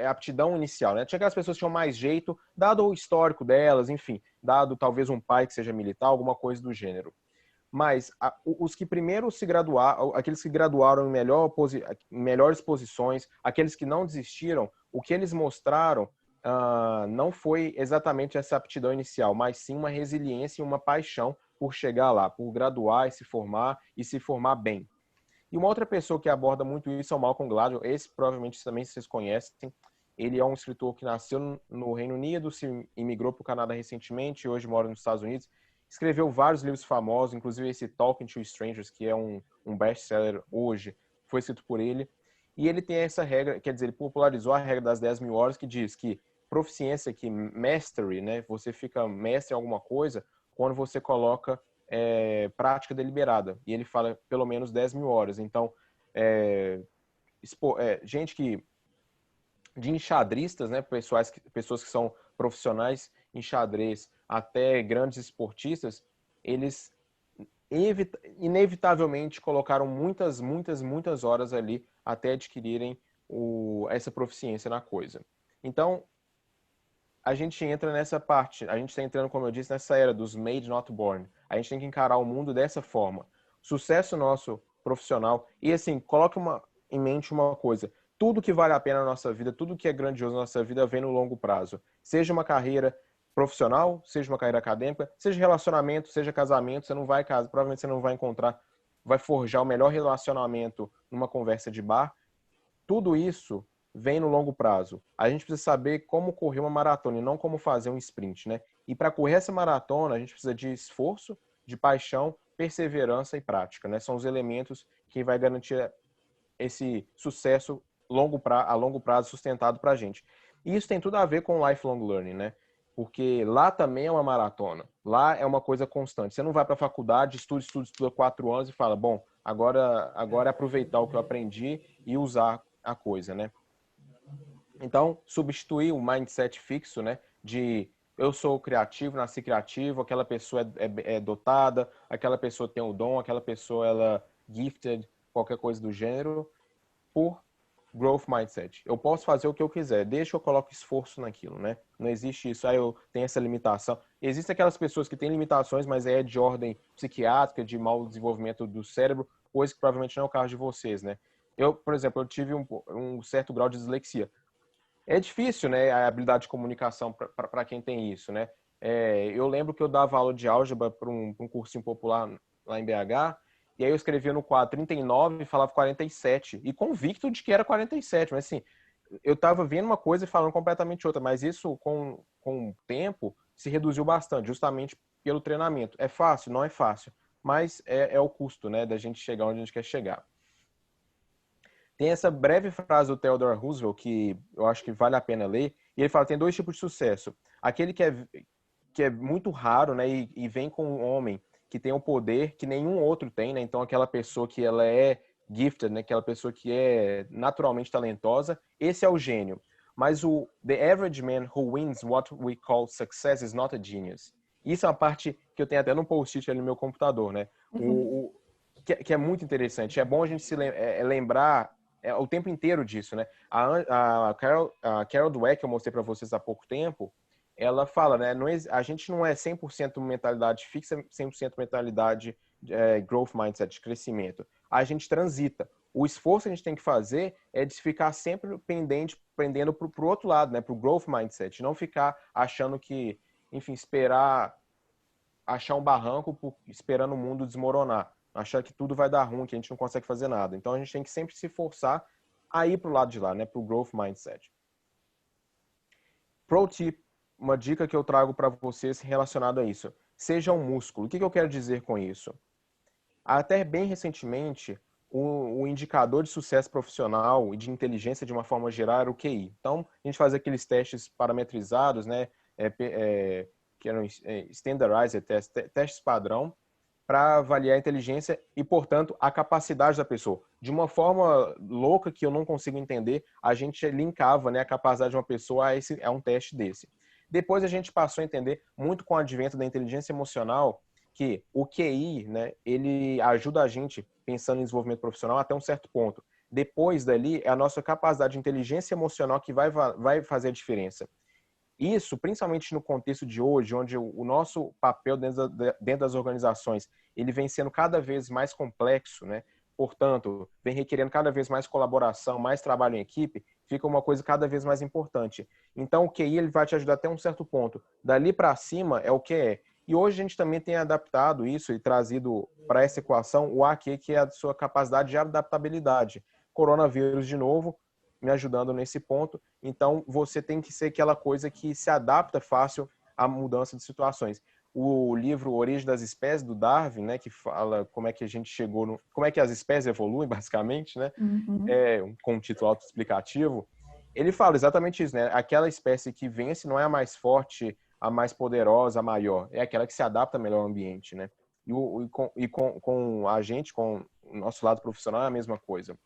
aptidão inicial, né? Tinha aquelas pessoas que tinham mais jeito, dado o histórico delas, enfim, dado talvez um pai que seja militar, alguma coisa do gênero. Mas os que primeiro se graduaram, aqueles que graduaram em melhores posições, aqueles que não desistiram, o que eles mostraram não foi exatamente essa aptidão inicial, mas sim uma resiliência e uma paixão por chegar lá, por graduar e se formar bem. E uma outra pessoa que aborda muito isso é o Malcolm Gladwell. Esse provavelmente também vocês conhecem. Ele é um escritor que nasceu no Reino Unido, se imigrou para o Canadá recentemente, hoje mora nos Estados Unidos. Escreveu vários livros famosos, inclusive esse Talking to Strangers, que é um best-seller hoje, foi escrito por ele. E ele tem essa regra, quer dizer, ele popularizou a regra das 10.000 horas, que diz que proficiência, que mastery, né? Você fica mestre em alguma coisa quando você coloca prática deliberada. E ele fala pelo menos 10.000 horas. Então, gente de enxadristas, né? Pessoas que são profissionais em xadrez, até grandes esportistas, eles inevitavelmente colocaram muitas horas ali até adquirirem essa proficiência na coisa. Então, a gente entra nessa parte, a gente está entrando, como eu disse, nessa era dos made not born. A gente tem que encarar o mundo dessa forma. Sucesso nosso profissional. E assim, coloque em mente uma coisa. Tudo que vale a pena na nossa vida, tudo que é grandioso na nossa vida vem no longo prazo. Seja uma carreira profissional, seja uma carreira acadêmica, seja relacionamento, seja casamento, você não vai casar, provavelmente você não vai vai forjar o melhor relacionamento numa conversa de bar. Tudo isso vem no longo prazo. A gente precisa saber como correr uma maratona e não como fazer um sprint, né? E para correr essa maratona, a gente precisa de esforço, de paixão, perseverança e prática, né? São os elementos que vai garantir esse sucesso a longo prazo sustentado para a gente. E isso tem tudo a ver com lifelong learning, né? Porque lá também é uma maratona. Lá é uma coisa constante. Você não vai para a faculdade, estuda 4 anos e fala, bom, agora é aproveitar o que eu aprendi e usar a coisa, né? Então, substituir o mindset fixo, né? De eu sou criativo, nasci criativo, aquela pessoa é dotada, aquela pessoa tem o dom, aquela pessoa ela gifted, qualquer coisa do gênero, por growth mindset. Eu posso fazer o que eu quiser, desde que eu coloque esforço naquilo, né? Não existe isso, eu tenho essa limitação. Existem aquelas pessoas que têm limitações, mas é de ordem psiquiátrica, de mau desenvolvimento do cérebro, coisa que provavelmente não é o caso de vocês, né? Eu, por exemplo, eu tive um certo grau de dislexia. É difícil, né, a habilidade de comunicação para quem tem isso, né? Eu lembro que eu dava aula de álgebra para um cursinho popular lá em BH, e aí eu escrevia no quadro 39 e falava 47, e convicto de que era 47, mas assim, eu estava vendo uma coisa e falando completamente outra, mas isso com o tempo se reduziu bastante, justamente pelo treinamento. É fácil? Não é fácil, mas é o custo, né, da gente chegar onde a gente quer chegar. Tem essa breve frase do Theodore Roosevelt que eu acho que vale a pena ler. E ele fala que tem 2 tipos de sucesso. Aquele que é muito raro, né, e vem com um homem que tem um poder que nenhum outro tem, né? Então aquela pessoa que ela é gifted, né, aquela pessoa que é naturalmente talentosa, esse é o gênio. Mas the average man who wins what we call success is not a genius. Isso é uma parte que eu tenho até no post-it ali no meu computador, né? Que é muito interessante. É bom a gente se lembrar o tempo inteiro disso, né? A Carol Dweck, que eu mostrei para vocês há pouco tempo, ela fala, né? A gente não é 100% mentalidade fixa, 100% mentalidade growth mindset, de crescimento. A gente transita. O esforço que a gente tem que fazer é de ficar sempre pendendo para o outro lado, né? Para o growth mindset. Não ficar achando que, enfim, achar um barranco esperando o mundo desmoronar. Achar que tudo vai dar ruim, que a gente não consegue fazer nada. Então a gente tem que sempre se forçar a ir para o lado de lá, né? Para o growth mindset. Pro tip, uma dica que eu trago para vocês relacionada a isso. Seja um músculo. O que eu quero dizer com isso? Até bem recentemente, o indicador de sucesso profissional e de inteligência de uma forma geral era o QI. Então, a gente fazia aqueles testes parametrizados, né? Que eram standardized testes padrão, para avaliar a inteligência e, portanto, a capacidade da pessoa. De uma forma louca que eu não consigo entender, a gente linkava, né, a capacidade de uma pessoa a um teste desse. Depois a gente passou a entender, muito com o advento da inteligência emocional, que o QI, né, ele ajuda a gente, pensando em desenvolvimento profissional, até um certo ponto. Depois dali, é a nossa capacidade de inteligência emocional que vai fazer a diferença. Isso, principalmente no contexto de hoje, onde o nosso papel dentro das organizações, ele vem sendo cada vez mais complexo, né? Portanto, vem requerendo cada vez mais colaboração, mais trabalho em equipe, fica uma coisa cada vez mais importante. Então, o QI ele vai te ajudar até um certo ponto. Dali para cima é o que é. E hoje a gente também tem adaptado isso e trazido para essa equação o AQ, que é a sua capacidade de adaptabilidade. Coronavírus de novo, me ajudando nesse ponto. Então, você tem que ser aquela coisa que se adapta fácil à mudança de situações. O livro Origem das Espécies, do Darwin, né, que fala como é que a gente chegou como é que as espécies evoluem, basicamente, né, com um título autoexplicativo, ele fala exatamente isso, né, aquela espécie que vence não é a mais forte, a mais poderosa, a maior, é aquela que se adapta melhor ao ambiente, né, com a gente, com o nosso lado profissional, é a mesma coisa.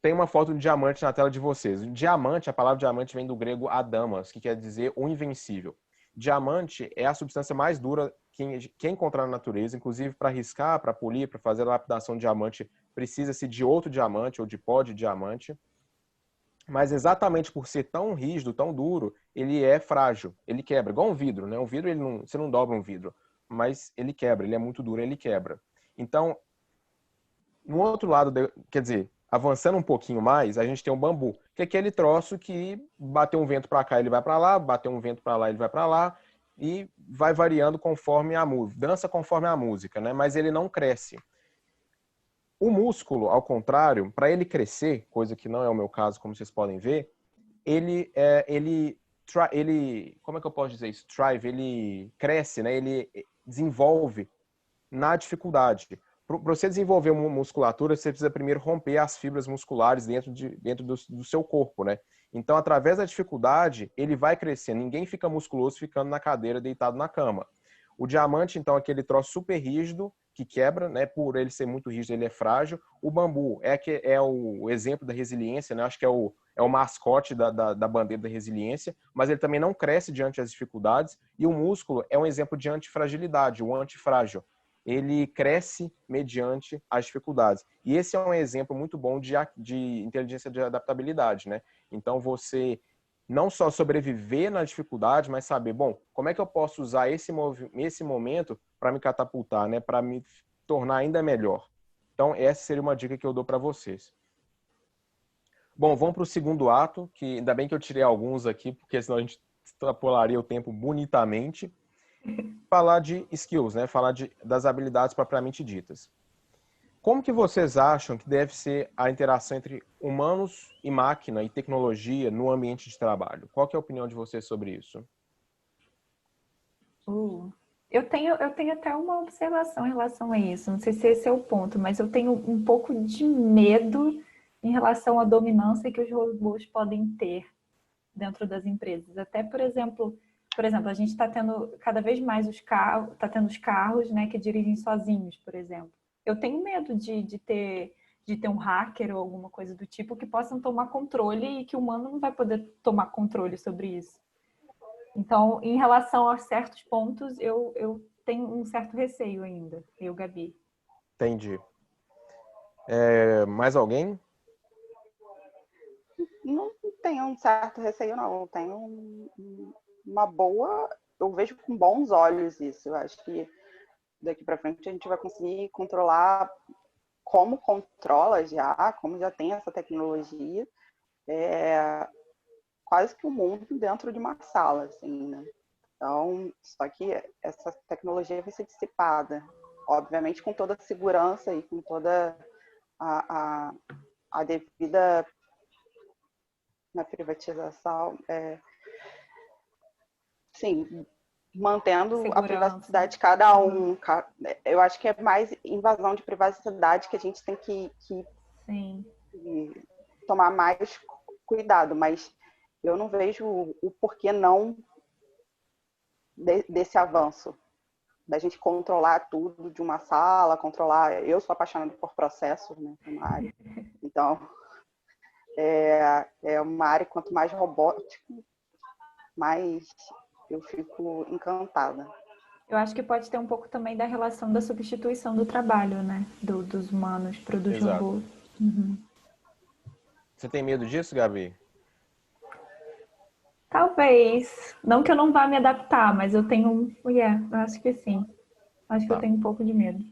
Tem uma foto de diamante na tela de vocês. Diamante, a palavra diamante vem do grego adamas, que quer dizer o invencível. Diamante é a substância mais dura que é encontrar na natureza, inclusive para riscar, para polir, para fazer a lapidação de diamante, precisa-se de outro diamante ou de pó de diamante. Mas exatamente por ser tão rígido, tão duro, ele é frágil, ele quebra, igual um vidro, né? Um vidro, você não dobra um vidro, mas ele quebra, ele é muito duro, ele quebra. Então, no outro lado, quer dizer, avançando um pouquinho mais, a gente tem o bambu, que é aquele troço que bateu um vento para cá, ele vai para lá, bateu um vento para lá, ele vai para lá, e vai variando conforme a música, dança conforme a música, né? Mas ele não cresce. O músculo, ao contrário, para ele crescer, coisa que não é o meu caso, como vocês podem ver, ele como é que eu posso dizer isso? Ele cresce, né? Ele desenvolve na dificuldade. Para você desenvolver uma musculatura, você precisa primeiro romper as fibras musculares dentro do seu corpo, né? Então, através da dificuldade, ele vai crescendo. Ninguém fica musculoso ficando na cadeira, deitado na cama. O diamante, então, é aquele troço super rígido, que quebra, né? Por ele ser muito rígido, ele é frágil. O bambu é o exemplo da resiliência, né? Acho que é o mascote da bandeira da resiliência, mas ele também não cresce diante das dificuldades. E o músculo é um exemplo de antifragilidade, o antifrágil. Ele cresce mediante as dificuldades. E esse é um exemplo muito bom de inteligência de adaptabilidade, né? Então, você não só sobreviver na dificuldade, mas saber, bom, como é que eu posso usar esse momento para me catapultar, né? Para me tornar ainda melhor. Então, essa seria uma dica que eu dou para vocês. Bom, vamos para o segundo ato, que ainda bem que eu tirei alguns aqui, porque senão a gente extrapolaria o tempo bonitamente. Falar de skills, né? Falar das habilidades propriamente ditas. Como que vocês acham que deve ser a interação entre humanos e máquina e tecnologia no ambiente de trabalho? Qual que é a opinião de vocês sobre isso? Eu tenho até uma observação em relação a isso. Não sei se esse é o ponto, mas eu tenho um pouco de medo em relação à dominância que os robôs podem ter dentro das empresas. Até, por exemplo, a gente está tendo cada vez mais os carros, né, que dirigem sozinhos, por exemplo. Eu tenho medo de de ter um hacker ou alguma coisa do tipo que possam tomar controle e que o humano não vai poder tomar controle sobre isso. Então, em relação a certos pontos, eu tenho um certo receio ainda, eu, Gabi. Entendi. Mais alguém? Não tenho um certo receio, não. Tenho uma boa... Eu vejo com bons olhos isso. Eu acho que daqui para frente a gente vai conseguir controlar como controla já, como já tem essa tecnologia, quase que o mundo dentro de uma sala, assim, né? Então, só que essa tecnologia vai ser dissipada, obviamente com toda a segurança e com toda a devida na privatização, sim, mantendo Segurança. A privacidade de cada um. Eu acho que é mais invasão de privacidade que a gente tem que Sim. tomar mais cuidado, mas eu não vejo o porquê não desse avanço, da gente controlar tudo de uma sala, controlar... Eu sou apaixonada por processos, né, na área. Então, é uma área, quanto mais robótico, mais eu fico encantada. Eu acho que pode ter um pouco também da relação da substituição do trabalho, né? Dos humanos para dos Exato. robôs. Uhum. Você tem medo disso, Gabi? Talvez. Não que eu não vá me adaptar, mas eu tenho... eu acho que sim. Acho que eu tenho um pouco de medo.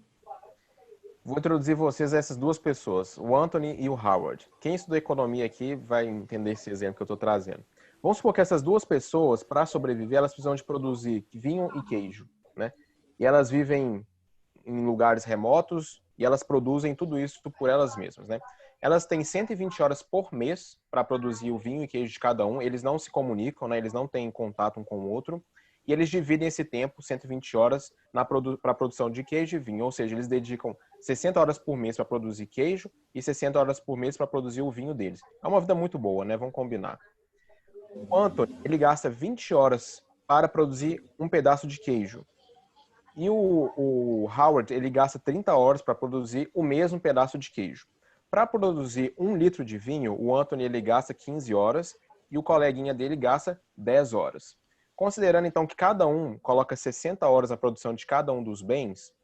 Vou introduzir vocês a essas duas pessoas, o Anthony e o Howard. Quem estudou economia aqui vai entender esse exemplo que eu estou trazendo. Vamos supor que essas duas pessoas, para sobreviver, elas precisam de produzir vinho e queijo, né? E elas vivem em lugares remotos e elas produzem tudo isso por elas mesmas, né? Elas têm 120 horas por mês para produzir o vinho e queijo de cada um. Eles não se comunicam, né? Eles não têm contato um com o outro. E eles dividem esse tempo, 120 horas, para a produção de queijo e vinho. Ou seja, eles dedicam 60 horas por mês para produzir queijo e 60 horas por mês para produzir o vinho deles. É uma vida muito boa, né? Vamos combinar. O Anthony, ele gasta 20 horas para produzir um pedaço de queijo. E o Howard, ele gasta 30 horas para produzir o mesmo pedaço de queijo. Para produzir 1 litro de vinho, o Anthony, ele gasta 15 horas e o coleguinha dele gasta 10 horas. Considerando, então, que cada um coloca 60 horas na produção de cada um dos bens,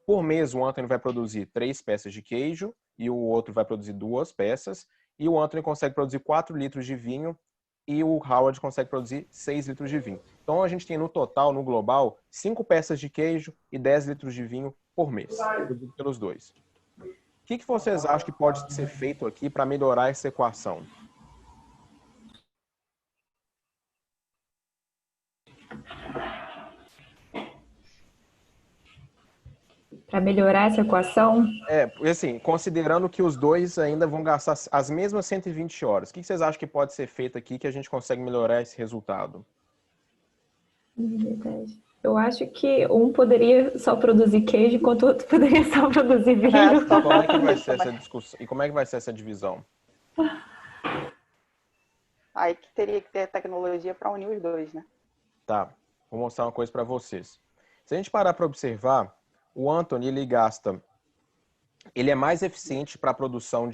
por mês o Anthony vai produzir 3 peças de queijo e o outro vai produzir 2 peças. E o Anthony consegue produzir 4 litros de vinho e o Howard consegue produzir 6 litros de vinho. Então a gente tem no total, no global, 5 peças de queijo e 10 litros de vinho por mês, produzido pelos dois. O que vocês acham que pode ser feito aqui para melhorar essa equação? Para melhorar essa equação? Assim, considerando que os dois ainda vão gastar as mesmas 120 horas, o que vocês acham que pode ser feito aqui que a gente consegue melhorar esse resultado? Verdade. Eu acho que um poderia só produzir queijo, enquanto o outro poderia só produzir vinho. Como é que vai ser essa discussão? E como é que vai ser essa divisão? Aí que teria que ter tecnologia para unir os dois, né? Tá, vou mostrar uma coisa para vocês. Se a gente parar para observar, o Anthony, ele é mais eficiente para a produção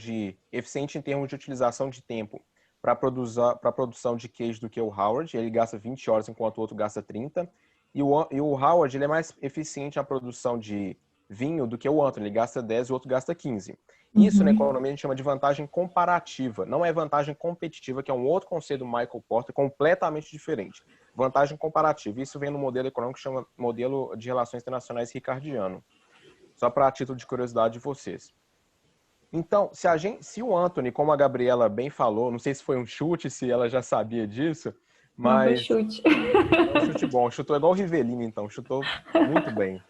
eficiente em termos de utilização de tempo para a produção de queijo do que o Howard. Ele gasta 20 horas, enquanto o outro gasta 30. E o Howard, ele é mais eficiente na produção de vinho do que o Anthony. Ele gasta 10 e o outro gasta 15. Isso, na economia, a gente chama de vantagem comparativa. Não é vantagem competitiva, que é um outro conceito do Michael Porter, completamente diferente. Vantagem comparativa. Isso vem no modelo econômico que chama modelo de relações internacionais ricardiano. Só para título de curiosidade de vocês. Então, se o Anthony, como a Gabriela bem falou, não sei se foi um chute, se ela já sabia disso, mas... Não, foi chute. Um chute bom, chutou igual o Rivelino, então, chutou muito bem.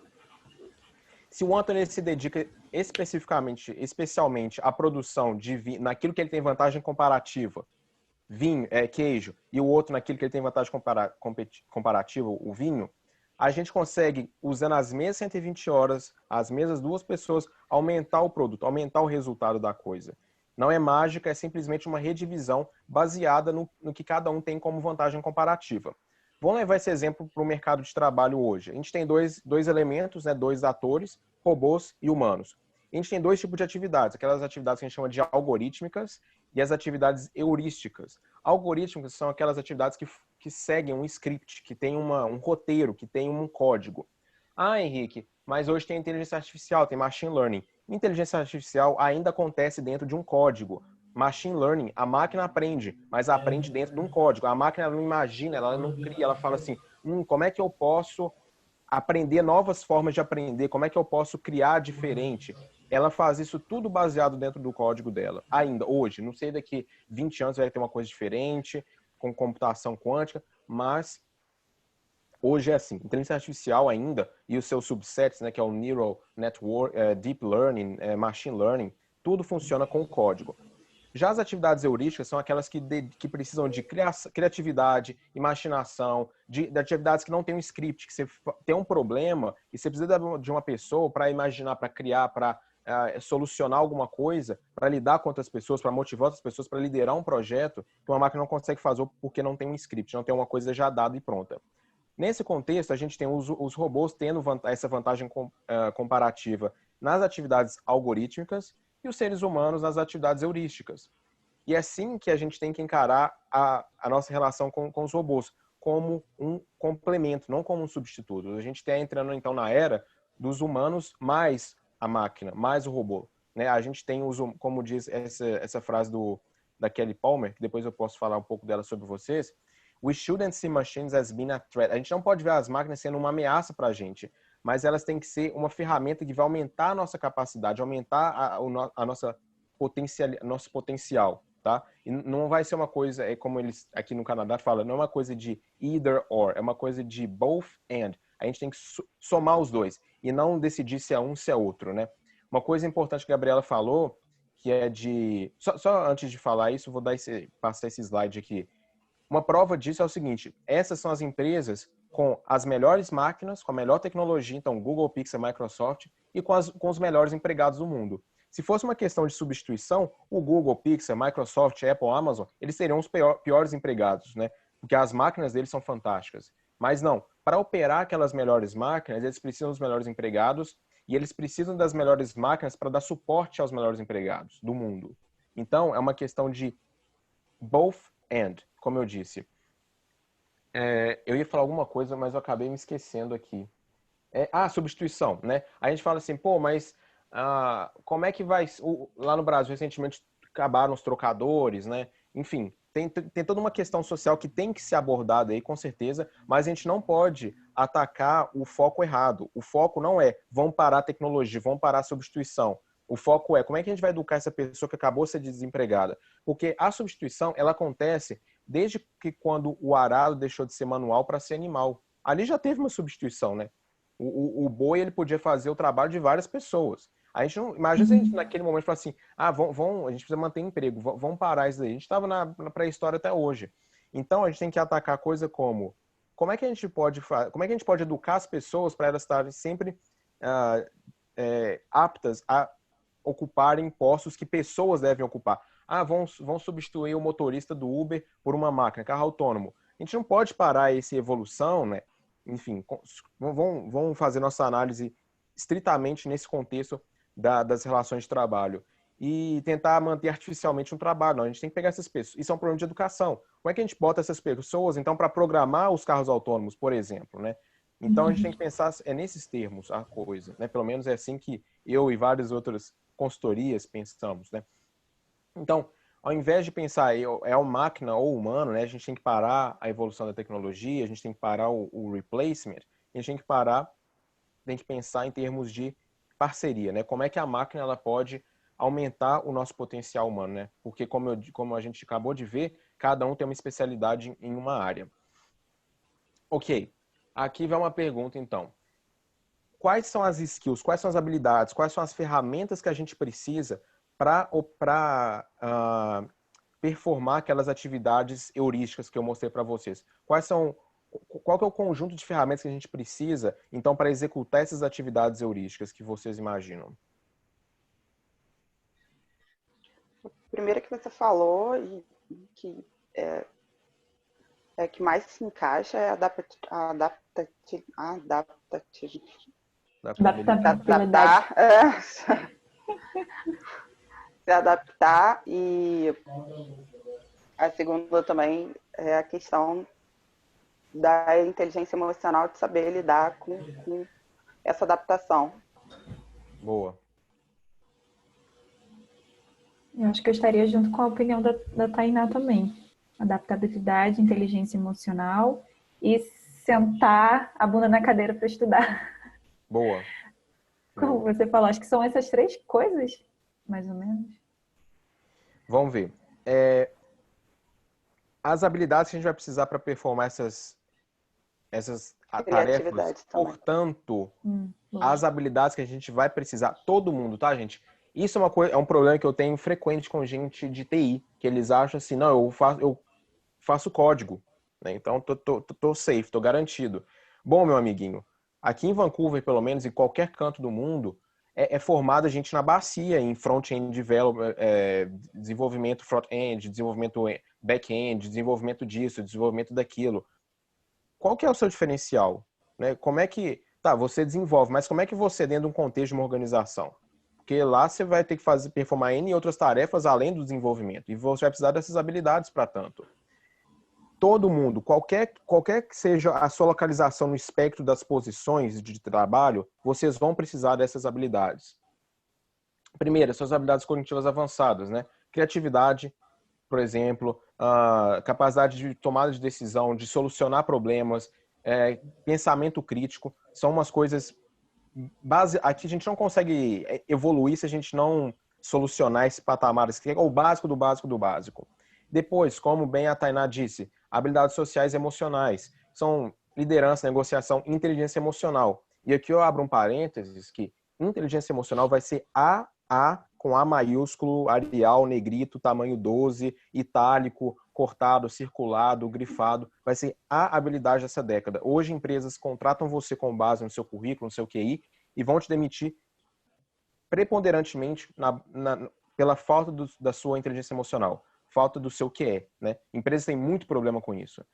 Se o Anthony se dedica especialmente à produção de vinho, naquilo que ele tem vantagem comparativa, vinho, queijo, e o outro naquilo que ele tem vantagem comparativa, o vinho, a gente consegue, usando as mesmas 120 horas, as mesmas duas pessoas, aumentar o produto, aumentar o resultado da coisa. Não é mágica, é simplesmente uma redivisão baseada no que cada um tem como vantagem comparativa. Vamos levar esse exemplo para o mercado de trabalho hoje. A gente tem dois elementos, né, dois atores, robôs e humanos. A gente tem dois tipos de atividades, aquelas atividades que a gente chama de algorítmicas e as atividades heurísticas. Algorítmicas são aquelas atividades que seguem um script, que tem um roteiro, que tem um código. Ah, Henrique, mas hoje tem inteligência artificial, tem machine learning. Inteligência artificial ainda acontece dentro de um código. Machine learning, a máquina aprende, mas aprende dentro de um código. A máquina não imagina, ela não cria, ela fala assim, como é que eu posso aprender novas formas de aprender? Como é que eu posso criar diferente? Ela faz isso tudo baseado dentro do código dela. Ainda, hoje, não sei daqui 20 anos vai ter uma coisa diferente, com computação quântica, mas hoje é assim, inteligência artificial ainda, e os seus subsets, né, que é o Neural Network, Deep Learning, Machine Learning, tudo funciona com código. Já as atividades heurísticas são aquelas que precisam de criatividade, imaginação, de atividades que não tem um script, que você tem um problema e você precisa de uma pessoa para imaginar, para criar, para solucionar alguma coisa, para lidar com outras pessoas, para motivar outras pessoas, para liderar um projeto que uma máquina não consegue fazer porque não tem um script, não tem uma coisa já dada e pronta. Nesse contexto, a gente tem os robôs tendo essa vantagem comparativa nas atividades algorítmicas e os seres humanos nas atividades heurísticas. E é assim que a gente tem que encarar a nossa relação com os robôs, como um complemento, não como um substituto. A gente está entrando, então, na era dos humanos mais a máquina, mais o robô. Né? A gente tem, como diz essa frase da Kelly Palmer, que depois eu posso falar um pouco dela sobre vocês, "We shouldn't see machines as being a threat." A gente não pode ver as máquinas sendo uma ameaça para a gente, mas elas têm que ser uma ferramenta que vai aumentar a nossa capacidade, aumentar nosso potencial, tá? E não vai ser uma coisa, como eles aqui no Canadá falam, não é uma coisa de either or, é uma coisa de both and. A gente tem que somar os dois e não decidir se é um, se é outro, né? Uma coisa importante que a Gabriela falou, que é de... Só antes de falar isso, vou passar esse slide aqui. Uma prova disso é o seguinte, essas são as empresas com as melhores máquinas, com a melhor tecnologia, então Google, Pixar, Microsoft, e com os melhores empregados do mundo. Se fosse uma questão de substituição, o Google, Pixar, Microsoft, Apple, Amazon, eles seriam os piores empregados, né? Porque as máquinas deles são fantásticas. Mas não, para operar aquelas melhores máquinas, eles precisam dos melhores empregados e eles precisam das melhores máquinas para dar suporte aos melhores empregados do mundo. Então, é uma questão de both and, como eu disse. Eu ia falar alguma coisa, mas eu acabei me esquecendo aqui. Substituição, né? A gente fala assim, pô, mas como é que vai... Lá no Brasil, recentemente, acabaram os trocadores, né? Enfim, tem toda uma questão social que tem que ser abordada aí, com certeza, mas a gente não pode atacar o foco errado. O foco não é, vamos parar a tecnologia, vamos parar a substituição. O foco é, como é que a gente vai educar essa pessoa que acabou de ser desempregada? Porque a substituição, ela acontece desde que quando o arado deixou de ser manual para ser animal. Ali já teve uma substituição, né? O boi, ele podia fazer o trabalho de várias pessoas. A gente não... Imagina se a gente naquele momento fala assim, a gente precisa manter emprego, vamos parar isso daí. A gente estava na pré-história até hoje. Então, a gente tem que atacar coisa como é que a gente pode educar as pessoas para elas estarem sempre aptas a ocuparem postos que pessoas devem ocupar. Vão substituir o motorista do Uber por uma máquina, carro autônomo. A gente não pode parar essa evolução, né? Enfim, vamos fazer nossa análise estritamente nesse contexto das relações de trabalho e tentar manter artificialmente um trabalho. Não, a gente tem que pegar essas pessoas. Isso é um problema de educação. Como é que a gente bota essas pessoas, então, para programar os carros autônomos, por exemplo, né? Então, a gente tem que pensar nesses termos a coisa, né? Pelo menos é assim que eu e várias outras consultorias pensamos, né? Então, ao invés de pensar uma máquina ou humano, né? A gente tem que parar a evolução da tecnologia, a gente tem que parar o replacement, a gente tem que pensar em termos de parceria, né? Como é que a máquina ela pode aumentar o nosso potencial humano, né? Porque como a gente acabou de ver, cada um tem uma especialidade em uma área. Ok, aqui vai uma pergunta então. Quais são as skills, quais são as habilidades, quais são as ferramentas que a gente precisa para performar aquelas atividades heurísticas que eu mostrei para vocês? Qual que é o conjunto de ferramentas que a gente precisa, então, para executar essas atividades heurísticas que vocês imaginam? A primeira que você falou e que que mais se encaixa é a adaptabilidade. adaptar, e a segunda também é a questão da inteligência emocional, de saber lidar com essa adaptação. Boa. Eu acho que eu estaria junto com a opinião da Tainá também. Adaptabilidade, inteligência emocional e sentar a bunda na cadeira para estudar. Boa. Como você falou, acho que são essas 3 coisas, mais ou menos. Vamos ver. As habilidades que a gente vai precisar para performar essas tarefas, portanto, as habilidades que a gente vai precisar, todo mundo, tá, gente? Isso é um problema que eu tenho frequente com gente de TI, que eles acham assim, não, eu faço código, né? Então tô safe, tô garantido. Bom, meu amiguinho, aqui em Vancouver, pelo menos, em qualquer canto do mundo, é formada gente na bacia em front-end development, desenvolvimento front-end, desenvolvimento back-end, desenvolvimento disso, desenvolvimento daquilo. Qual que é o seu diferencial? Né? Como é que... Tá, você desenvolve, mas como é que você, dentro de um contexto de uma organização? Porque lá você vai ter que performar N outras tarefas além do desenvolvimento. E você vai precisar dessas habilidades para tanto. Todo mundo, qualquer que seja a sua localização no espectro das posições de trabalho, vocês vão precisar dessas habilidades. Primeiro, suas habilidades cognitivas avançadas, né? Criatividade, por exemplo, capacidade de tomada de decisão, de solucionar problemas, pensamento crítico, são umas coisas aqui a gente não consegue evoluir se a gente não solucionar esse patamar, que é o básico do básico do básico. Depois, como bem a Tainá disse, habilidades sociais e emocionais. São liderança, negociação, inteligência emocional. E aqui eu abro um parênteses que inteligência emocional vai ser A com A maiúsculo, Arial, negrito, tamanho 12, itálico, cortado, circulado, grifado. Vai ser a habilidade dessa década. Hoje, empresas contratam você com base no seu currículo, no seu QI, e vão te demitir preponderantemente pela falta da sua inteligência emocional, falta do seu QE, né? Empresas têm muito problema com isso.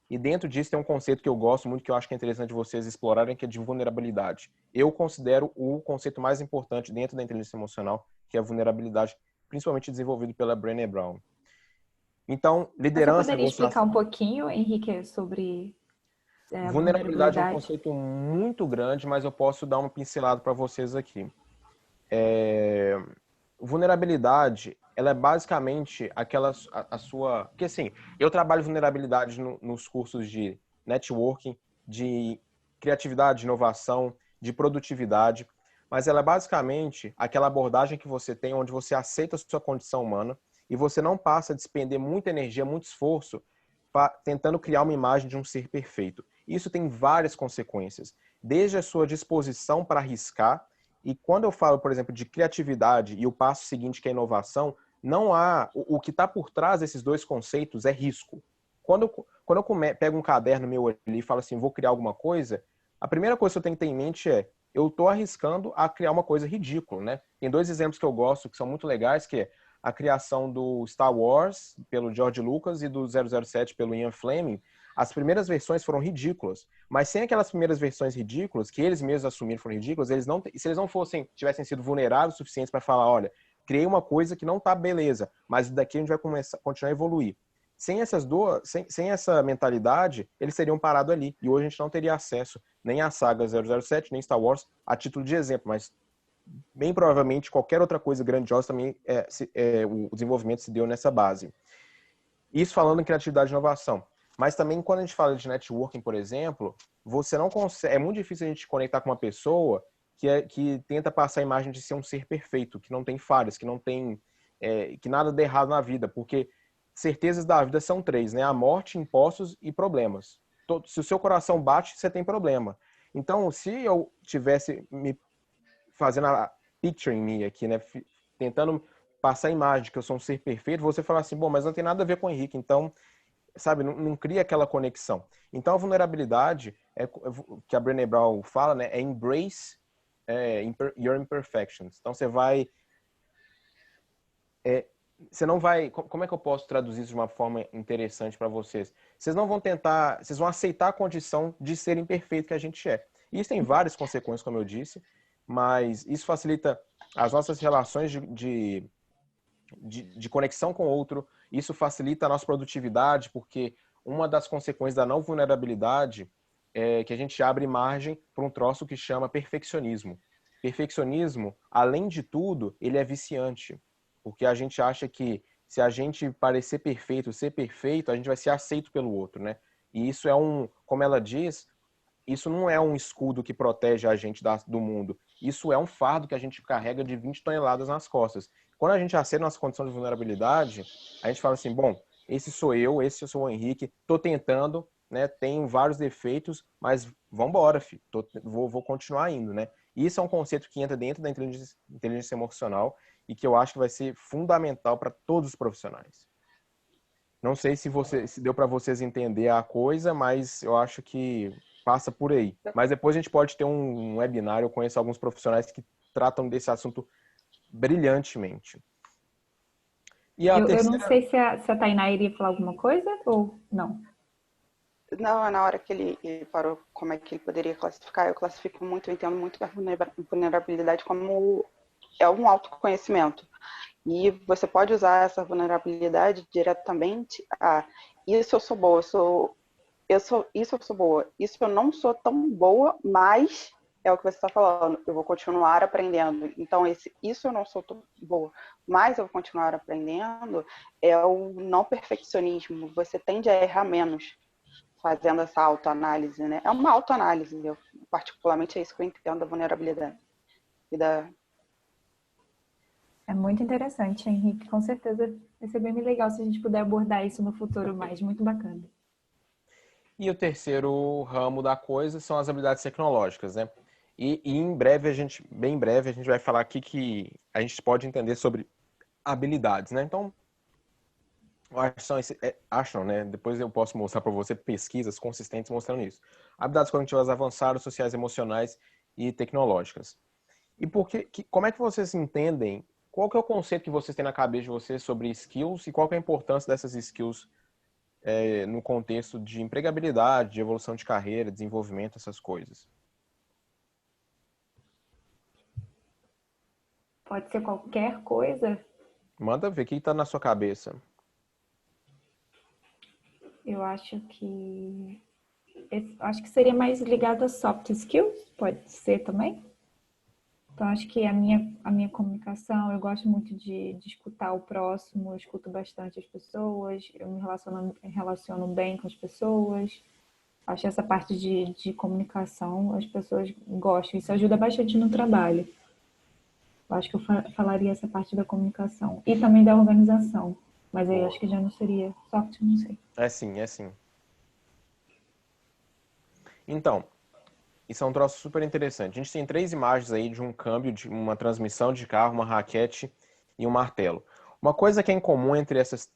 E dentro disso tem um conceito que eu gosto muito, que eu acho que é interessante vocês explorarem, que é de vulnerabilidade. Eu considero o conceito mais importante dentro da inteligência emocional, que é a vulnerabilidade, principalmente desenvolvido pela Brené Brown. Então, liderança... Você poderia explicar um pouquinho, Henrique, sobre vulnerabilidade é um conceito muito grande, mas eu posso dar uma pincelada para vocês aqui. Vulnerabilidade, ela é basicamente a sua... Porque assim, eu trabalho vulnerabilidade nos cursos de networking, de criatividade, de inovação, de produtividade, mas ela é basicamente aquela abordagem que você tem onde você aceita a sua condição humana e você não passa a despender muita energia, muito esforço tentando criar uma imagem de um ser perfeito. Isso tem várias consequências, desde a sua disposição para arriscar. E quando eu falo, por exemplo, de criatividade e o passo seguinte, que é inovação, não há... O que está por trás desses dois conceitos é risco. Quando eu pego um caderno meu ali e falo assim, vou criar alguma coisa, a primeira coisa que eu tenho que ter em mente é, eu estou arriscando a criar uma coisa ridícula, né? Tem 2 exemplos que eu gosto, que são muito legais, que é a criação do Star Wars, pelo George Lucas, e do 007, pelo Ian Fleming. As primeiras versões foram ridículas, mas sem aquelas primeiras versões ridículas, que eles mesmos assumiram foram ridículas, se eles não tivessem sido vulneráveis o suficiente para falar, olha, criei uma coisa que não tá beleza, mas daqui a gente vai continuar a evoluir. Sem essa mentalidade, eles teriam parado ali. E hoje a gente não teria acesso nem à saga 007, nem Star Wars, a título de exemplo, mas bem provavelmente qualquer outra coisa grandiosa também o desenvolvimento se deu nessa base. Isso falando em criatividade e inovação. Mas também quando a gente fala de networking, por exemplo, você não consegue, é muito difícil a gente conectar com uma pessoa que tenta passar a imagem de ser um ser perfeito, que não tem falhas, que não tem que nada dê errado na vida, porque certezas da vida são 3, né? A morte, impostos e problemas. Se o seu coração bate, você tem problema. Então, se eu tivesse me fazendo a picture em mim aqui, né? Tentando passar a imagem de que eu sou um ser perfeito, você fala assim, bom, mas não tem nada a ver com o Henrique, então, sabe, não cria aquela conexão. Então, a vulnerabilidade, que a Brené Brown fala, né? É embrace your imperfections. Então, você não vai... Como é que eu posso traduzir isso de uma forma interessante para vocês? Vocês não vão tentar... Vocês vão aceitar a condição de ser imperfeito que a gente é. E isso tem várias consequências, como eu disse, mas isso facilita as nossas relações de de conexão com o outro. Isso facilita a nossa produtividade, porque uma das consequências da não vulnerabilidade é que a gente abre margem para um troço que chama perfeccionismo. Perfeccionismo, além de tudo, ele é viciante, porque a gente acha que se a gente parecer perfeito, ser perfeito, a gente vai ser aceito pelo outro, né? E isso é como ela diz, isso não é um escudo que protege a gente do mundo. Isso é um fardo que a gente carrega de 20 toneladas nas costas. Quando a gente aceita nossa condição de vulnerabilidade, a gente fala assim, bom, esse sou eu, esse sou o Henrique, tô tentando, né? Tenho vários defeitos, mas vambora, filho. Vou continuar indo, né? E isso é um conceito que entra dentro da inteligência emocional e que eu acho que vai ser fundamental para todos os profissionais. Não sei se deu para vocês entender a coisa, mas eu acho que passa por aí. Mas depois a gente pode ter um webinar, eu conheço alguns profissionais que tratam desse assunto brilhantemente. E a Eu não terceira... sei se a Tainá iria falar alguma coisa ou não. Não, na hora que ele parou, como é que ele poderia classificar, eu classifico muito, eu entendo muito a vulnerabilidade como é um autoconhecimento. E você pode usar essa vulnerabilidade diretamente a isso eu sou boa, isso eu sou boa, isso eu não sou tão boa, mas é o que você está falando, eu vou continuar aprendendo. Então, isso eu não sou tão boa, mas eu vou continuar aprendendo, é o não perfeccionismo. Você tende a errar menos fazendo essa autoanálise, né? É uma autoanálise, eu, particularmente é isso que eu entendo da vulnerabilidade. É muito interessante, Henrique. Com certeza vai ser bem legal se a gente puder abordar isso no futuro mais. Muito bacana. E o terceiro ramo da coisa são as habilidades tecnológicas, né? E em breve, bem em breve, a gente vai falar aqui que a gente pode entender sobre habilidades, né? Então, acham, né? Depois eu posso mostrar para você pesquisas consistentes mostrando isso. Habilidades cognitivas avançadas, sociais, emocionais e tecnológicas. E como é que vocês entendem? Qual que é o conceito que vocês têm na cabeça de vocês sobre skills e qual que é a importância dessas skills no contexto de empregabilidade, de evolução de carreira, desenvolvimento, essas coisas? Pode ser qualquer coisa. Manda ver o que está na sua cabeça. Eu acho que seria mais ligado a soft skills, pode ser também. Então, acho que a minha comunicação, eu gosto muito de escutar o próximo, eu escuto bastante as pessoas, eu me relaciono bem com as pessoas. Acho que essa parte de comunicação, as pessoas gostam, isso ajuda bastante no trabalho. Eu acho que eu falaria essa parte da comunicação. E também da organização. Mas aí eu acho que já não seria soft, não sei. É sim, é sim. Então, isso é um troço super interessante. A gente tem 3 imagens aí de um câmbio, de uma transmissão de carro, uma raquete e um martelo. Uma coisa que é entre esses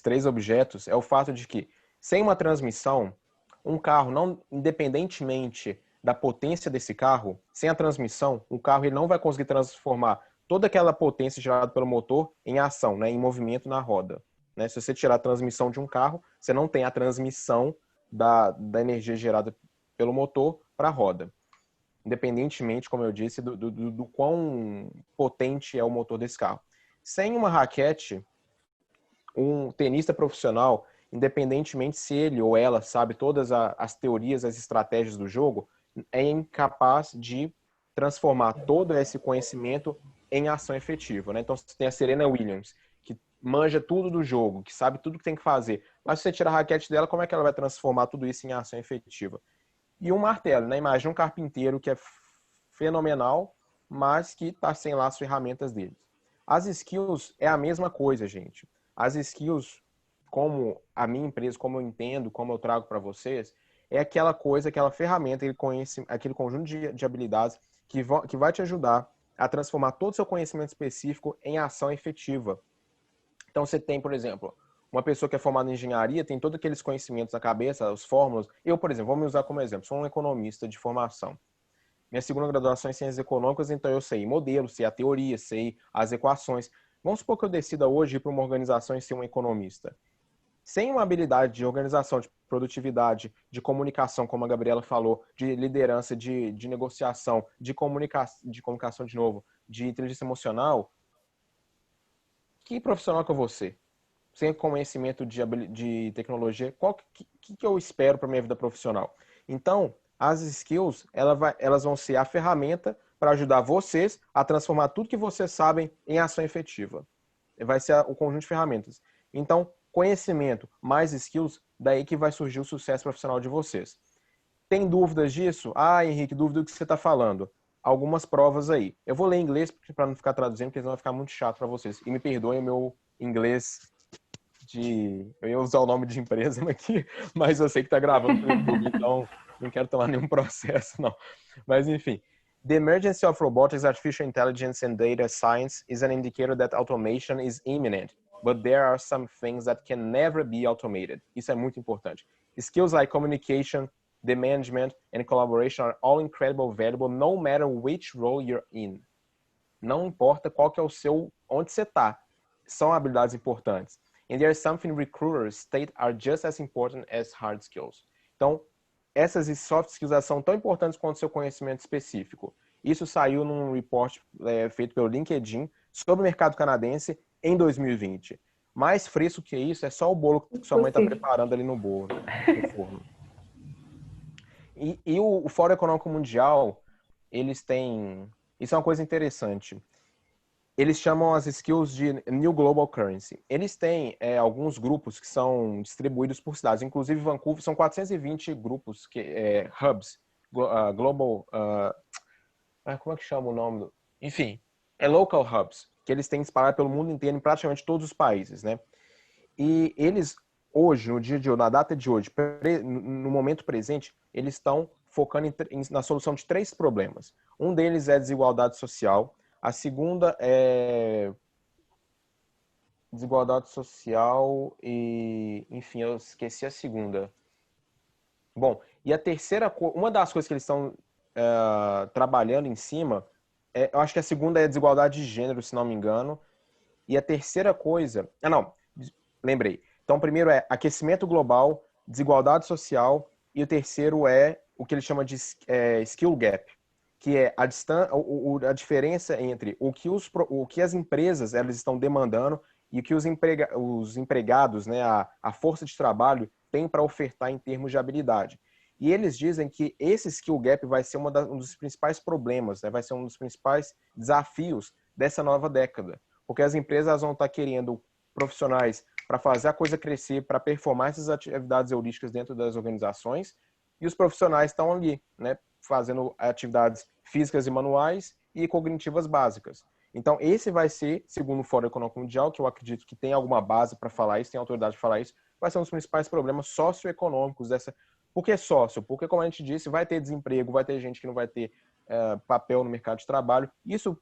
3 objetos é o fato de que, sem uma transmissão, um carro, não, independentemente da potência desse carro, sem a transmissão, o carro ele não vai conseguir transformar toda aquela potência gerada pelo motor em ação, né, em movimento na roda. Né? Se você tirar a transmissão de um carro, você não tem a transmissão da energia gerada pelo motor para a roda. Independentemente, como eu disse, do quão potente é o motor desse carro. Sem uma raquete, um tenista profissional, independentemente se ele ou ela sabe todas as teorias, as estratégias do jogo, é incapaz de transformar todo esse conhecimento em ação efetiva. Né? Então, você tem a Serena Williams, que manja tudo do jogo, que sabe tudo que tem que fazer. Mas se você tirar a raquete dela, como é que ela vai transformar tudo isso em ação efetiva? E um martelo, né? Imagina um carpinteiro que é fenomenal, mas que está sem lá as ferramentas dele. As skills é a mesma coisa, gente. As skills, como a minha empresa, como eu entendo, como eu trago para vocês, é aquela coisa, aquela ferramenta, aquele conjunto de habilidades que vai te ajudar a transformar todo o seu conhecimento específico em ação efetiva. Então, você tem, por exemplo, uma pessoa que é formada em engenharia, tem todos aqueles conhecimentos na cabeça, as fórmulas. Eu, por exemplo, vou me usar como exemplo, sou um economista de formação. Minha segunda graduação é em ciências econômicas, então eu sei modelo, sei a teoria, sei as equações. Vamos supor que eu decida hoje ir para uma organização e ser um economista. Sem uma habilidade de organização, de produtividade, de comunicação, como a Gabriela falou, de liderança, de negociação, de comunicação de novo, de inteligência emocional, que profissional que eu vou ser? Sem conhecimento de tecnologia, que eu espero para minha vida profissional? Então, as skills, elas vão ser a ferramenta para ajudar vocês a transformar tudo que vocês sabem em ação efetiva. Vai ser o conjunto de ferramentas. Então, conhecimento mais skills, daí que vai surgir o sucesso profissional de vocês. Tem dúvidas disso? Ah, Henrique, dúvida do que você está falando. Algumas provas aí. Eu vou ler em inglês para não ficar traduzindo, porque senão vai ficar muito chato para vocês. E me perdoem o meu inglês eu ia usar o nome de empresa aqui, mas eu sei que está gravando no YouTube, então não quero tomar nenhum processo, não. Mas, enfim. The emergence of robotics, artificial intelligence, and data science is an indicator that automation is imminent, but there are some things that can never be automated. Isso é muito importante. Skills like communication, the management, and collaboration are all incredibly valuable, no matter which role you're in. Não importa qual que é onde você está. São habilidades importantes. And there's something recruiters state are just as important as hard skills. Então, essas soft skills são tão importantes quanto seu conhecimento específico. Isso saiu num report feito pelo LinkedIn sobre o mercado canadense em 2020. Mais fresco que isso é só o bolo que sua mãe está preparando ali no forno. E o Fórum Econômico Mundial, eles têm... Isso é uma coisa interessante. Eles chamam as skills de New Global Currency. Eles têm alguns grupos que são distribuídos por cidades. Inclusive, Vancouver, são 420 grupos, hubs, global... como é que chama o nome? Enfim, local hubs, que eles têm espalhado pelo mundo inteiro, em praticamente todos os países, né? E eles, hoje, na data de hoje, no momento presente, eles estão focando na solução de 3 problemas. Um deles é desigualdade social. A segunda é desigualdade social e, enfim, eu esqueci a segunda. Bom, e a terceira, uma das coisas que eles estão trabalhando em cima, eu acho que a segunda é desigualdade de gênero, se não me engano. E a terceira coisa... lembrei. Então, o primeiro é aquecimento global, desigualdade social, e o terceiro é o que eles chamam de skill gap, que é a diferença entre o que as empresas elas estão demandando e o que os empregados, né, a força de trabalho, tem para ofertar em termos de habilidade. E eles dizem que esse skill gap vai ser um dos principais problemas, né, vai ser um dos principais desafios dessa nova década, porque as empresas vão estar querendo profissionais para fazer a coisa crescer, para performar essas atividades heurísticas dentro das organizações, e os profissionais estão ali, né, fazendo atividades físicas e manuais e cognitivas básicas. Então, esse vai ser, segundo o Fórum Econômico Mundial, que eu acredito que tem alguma base para falar isso, tem autoridade para falar isso, vai ser um dos principais problemas socioeconômicos dessa... Por que sócio? Porque, como a gente disse, vai ter desemprego, vai ter gente que não vai ter papel no mercado de trabalho. Isso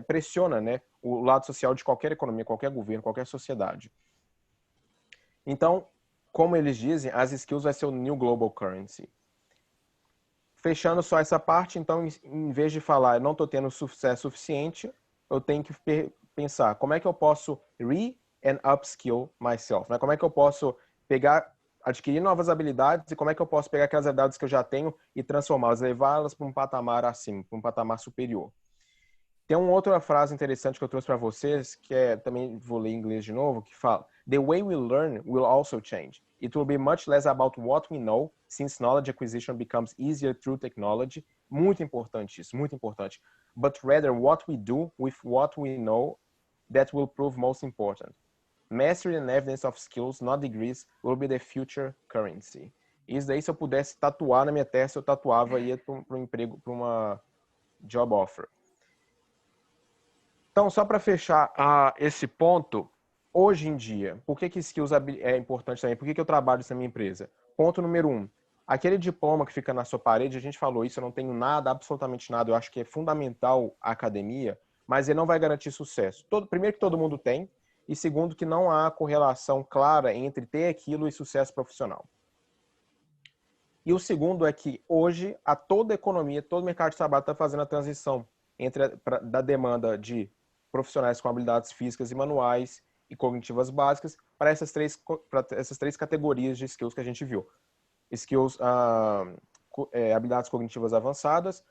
pressiona, né, o lado social de qualquer economia, qualquer governo, qualquer sociedade. Então, como eles dizem, as skills vai ser o New Global Currency. Fechando só essa parte, então, em vez de falar, eu não estou tendo sucesso suficiente, eu tenho que pensar, como é que eu posso and upskill myself? Né? Como é que eu posso adquirir novas habilidades e como é que eu posso pegar aquelas habilidades que eu já tenho e transformá-las, levá-las para um patamar acima, para um patamar superior. Tem uma outra frase interessante que eu trouxe para vocês, que também vou ler em inglês de novo, que fala: The way we learn will also change. It will be much less about what we know, since knowledge acquisition becomes easier through technology. Muito importante isso, muito importante. But rather what we do with what we know that will prove most important. Mastery and evidence of skills, not degrees, will be the future currency. Isso daí, se eu pudesse tatuar na minha testa, eu tatuava e ia para um emprego, para uma job offer. Então, só para fechar esse ponto, hoje em dia, por que skills é importante também? Por que eu trabalho nessa minha empresa? Ponto número 1. Aquele diploma que fica na sua parede, a gente falou isso, eu não tenho nada, absolutamente nada, eu acho que é fundamental a academia, mas ele não vai garantir sucesso. Primeiro que todo mundo tem, e segundo que não há correlação clara entre ter aquilo e sucesso profissional. E o segundo é que hoje, toda a economia, todo o mercado de trabalho está fazendo a transição da demanda de profissionais com habilidades físicas e manuais e cognitivas básicas para essas três categorias de skills que a gente viu. Skills, habilidades cognitivas avançadas,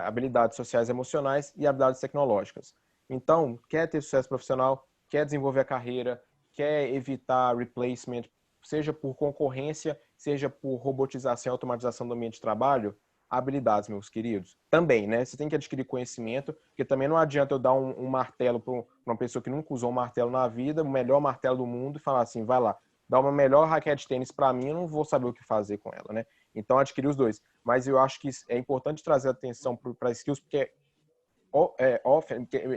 habilidades sociais e emocionais e habilidades tecnológicas. Então, quer ter sucesso profissional, quer desenvolver a carreira, quer evitar replacement, seja por concorrência, seja por robotização e automatização do ambiente de trabalho, habilidades, meus queridos. Também, né? Você tem que adquirir conhecimento, porque também não adianta eu dar um martelo para uma pessoa que nunca usou um martelo na vida, o melhor martelo do mundo, e falar assim, vai lá, dá uma melhor raquete de tênis para mim, eu não vou saber o que fazer com ela, né? Então, adquirir os dois. Mas eu acho que é importante trazer atenção para skills, porque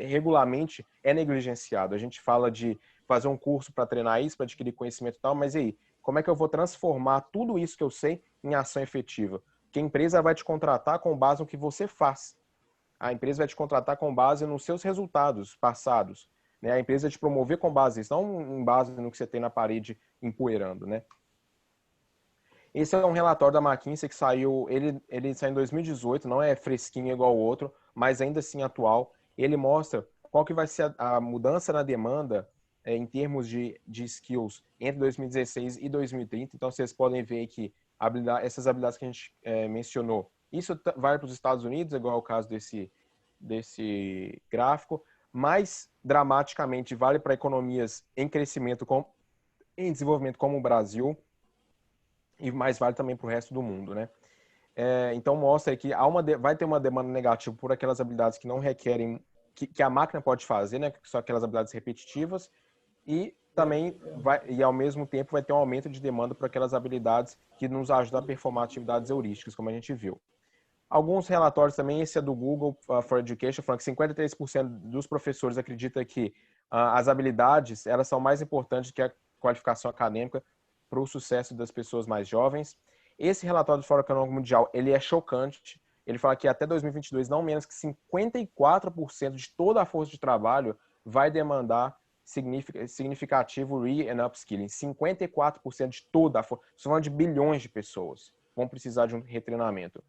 regularmente é negligenciado. A gente fala de fazer um curso para treinar isso, para adquirir conhecimento e tal, mas e aí? Como é que eu vou transformar tudo isso que eu sei em ação efetiva? Porque a empresa vai te contratar com base no que você faz. A empresa vai te contratar com base nos seus resultados passados. Né? A empresa vai te promover com base nisso, não em base no que você tem na parede empoeirando, né? Esse é um relatório da McKinsey que saiu, ele saiu em 2018, não é fresquinho igual o outro, mas ainda assim atual. Ele mostra qual que vai ser a mudança na demanda em termos de skills entre 2016 e 2030. Então, vocês podem ver que essas habilidades que a gente mencionou, isso vai para os Estados Unidos, igual o caso desse gráfico, mas dramaticamente vale para economias em crescimento, em desenvolvimento como o Brasil, e mais vale também para o resto do mundo, né? Então mostra que vai ter uma demanda negativa por aquelas habilidades que não requerem, que a máquina pode fazer, né? Que são aquelas habilidades repetitivas, e também e ao mesmo tempo vai ter um aumento de demanda por aquelas habilidades que nos ajudam a performar atividades heurísticas, como a gente viu. Alguns relatórios também, esse é do Google for Education, falando que 53% dos professores acreditam que as habilidades elas são mais importantes que a qualificação acadêmica para o sucesso das pessoas mais jovens. Esse relatório do Fórum Econômico Mundial, ele é chocante. Ele fala que até 2022, não menos que 54% de toda a força de trabalho vai demandar significativo re- and upskilling. 54% de toda a força. Estamos falando de bilhões de pessoas vão precisar de um retreinamento.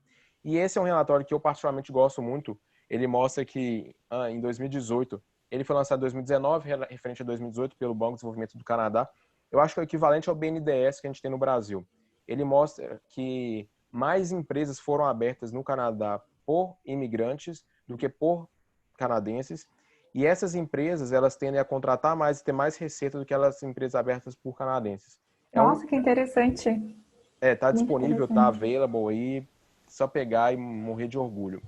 E esse é um relatório que eu particularmente gosto muito. Ele mostra que em 2018, ele foi lançado em 2019, referente a 2018, pelo Banco de Desenvolvimento do Canadá. Eu acho que é o equivalente ao BNDES que a gente tem no Brasil. Ele mostra que mais empresas foram abertas no Canadá por imigrantes do que por canadenses. E essas empresas, elas tendem a contratar mais e ter mais receita do que as empresas abertas por canadenses. Nossa, que interessante. Tá Muito disponível, tá interessante. available aí, só pegar e morrer de orgulho.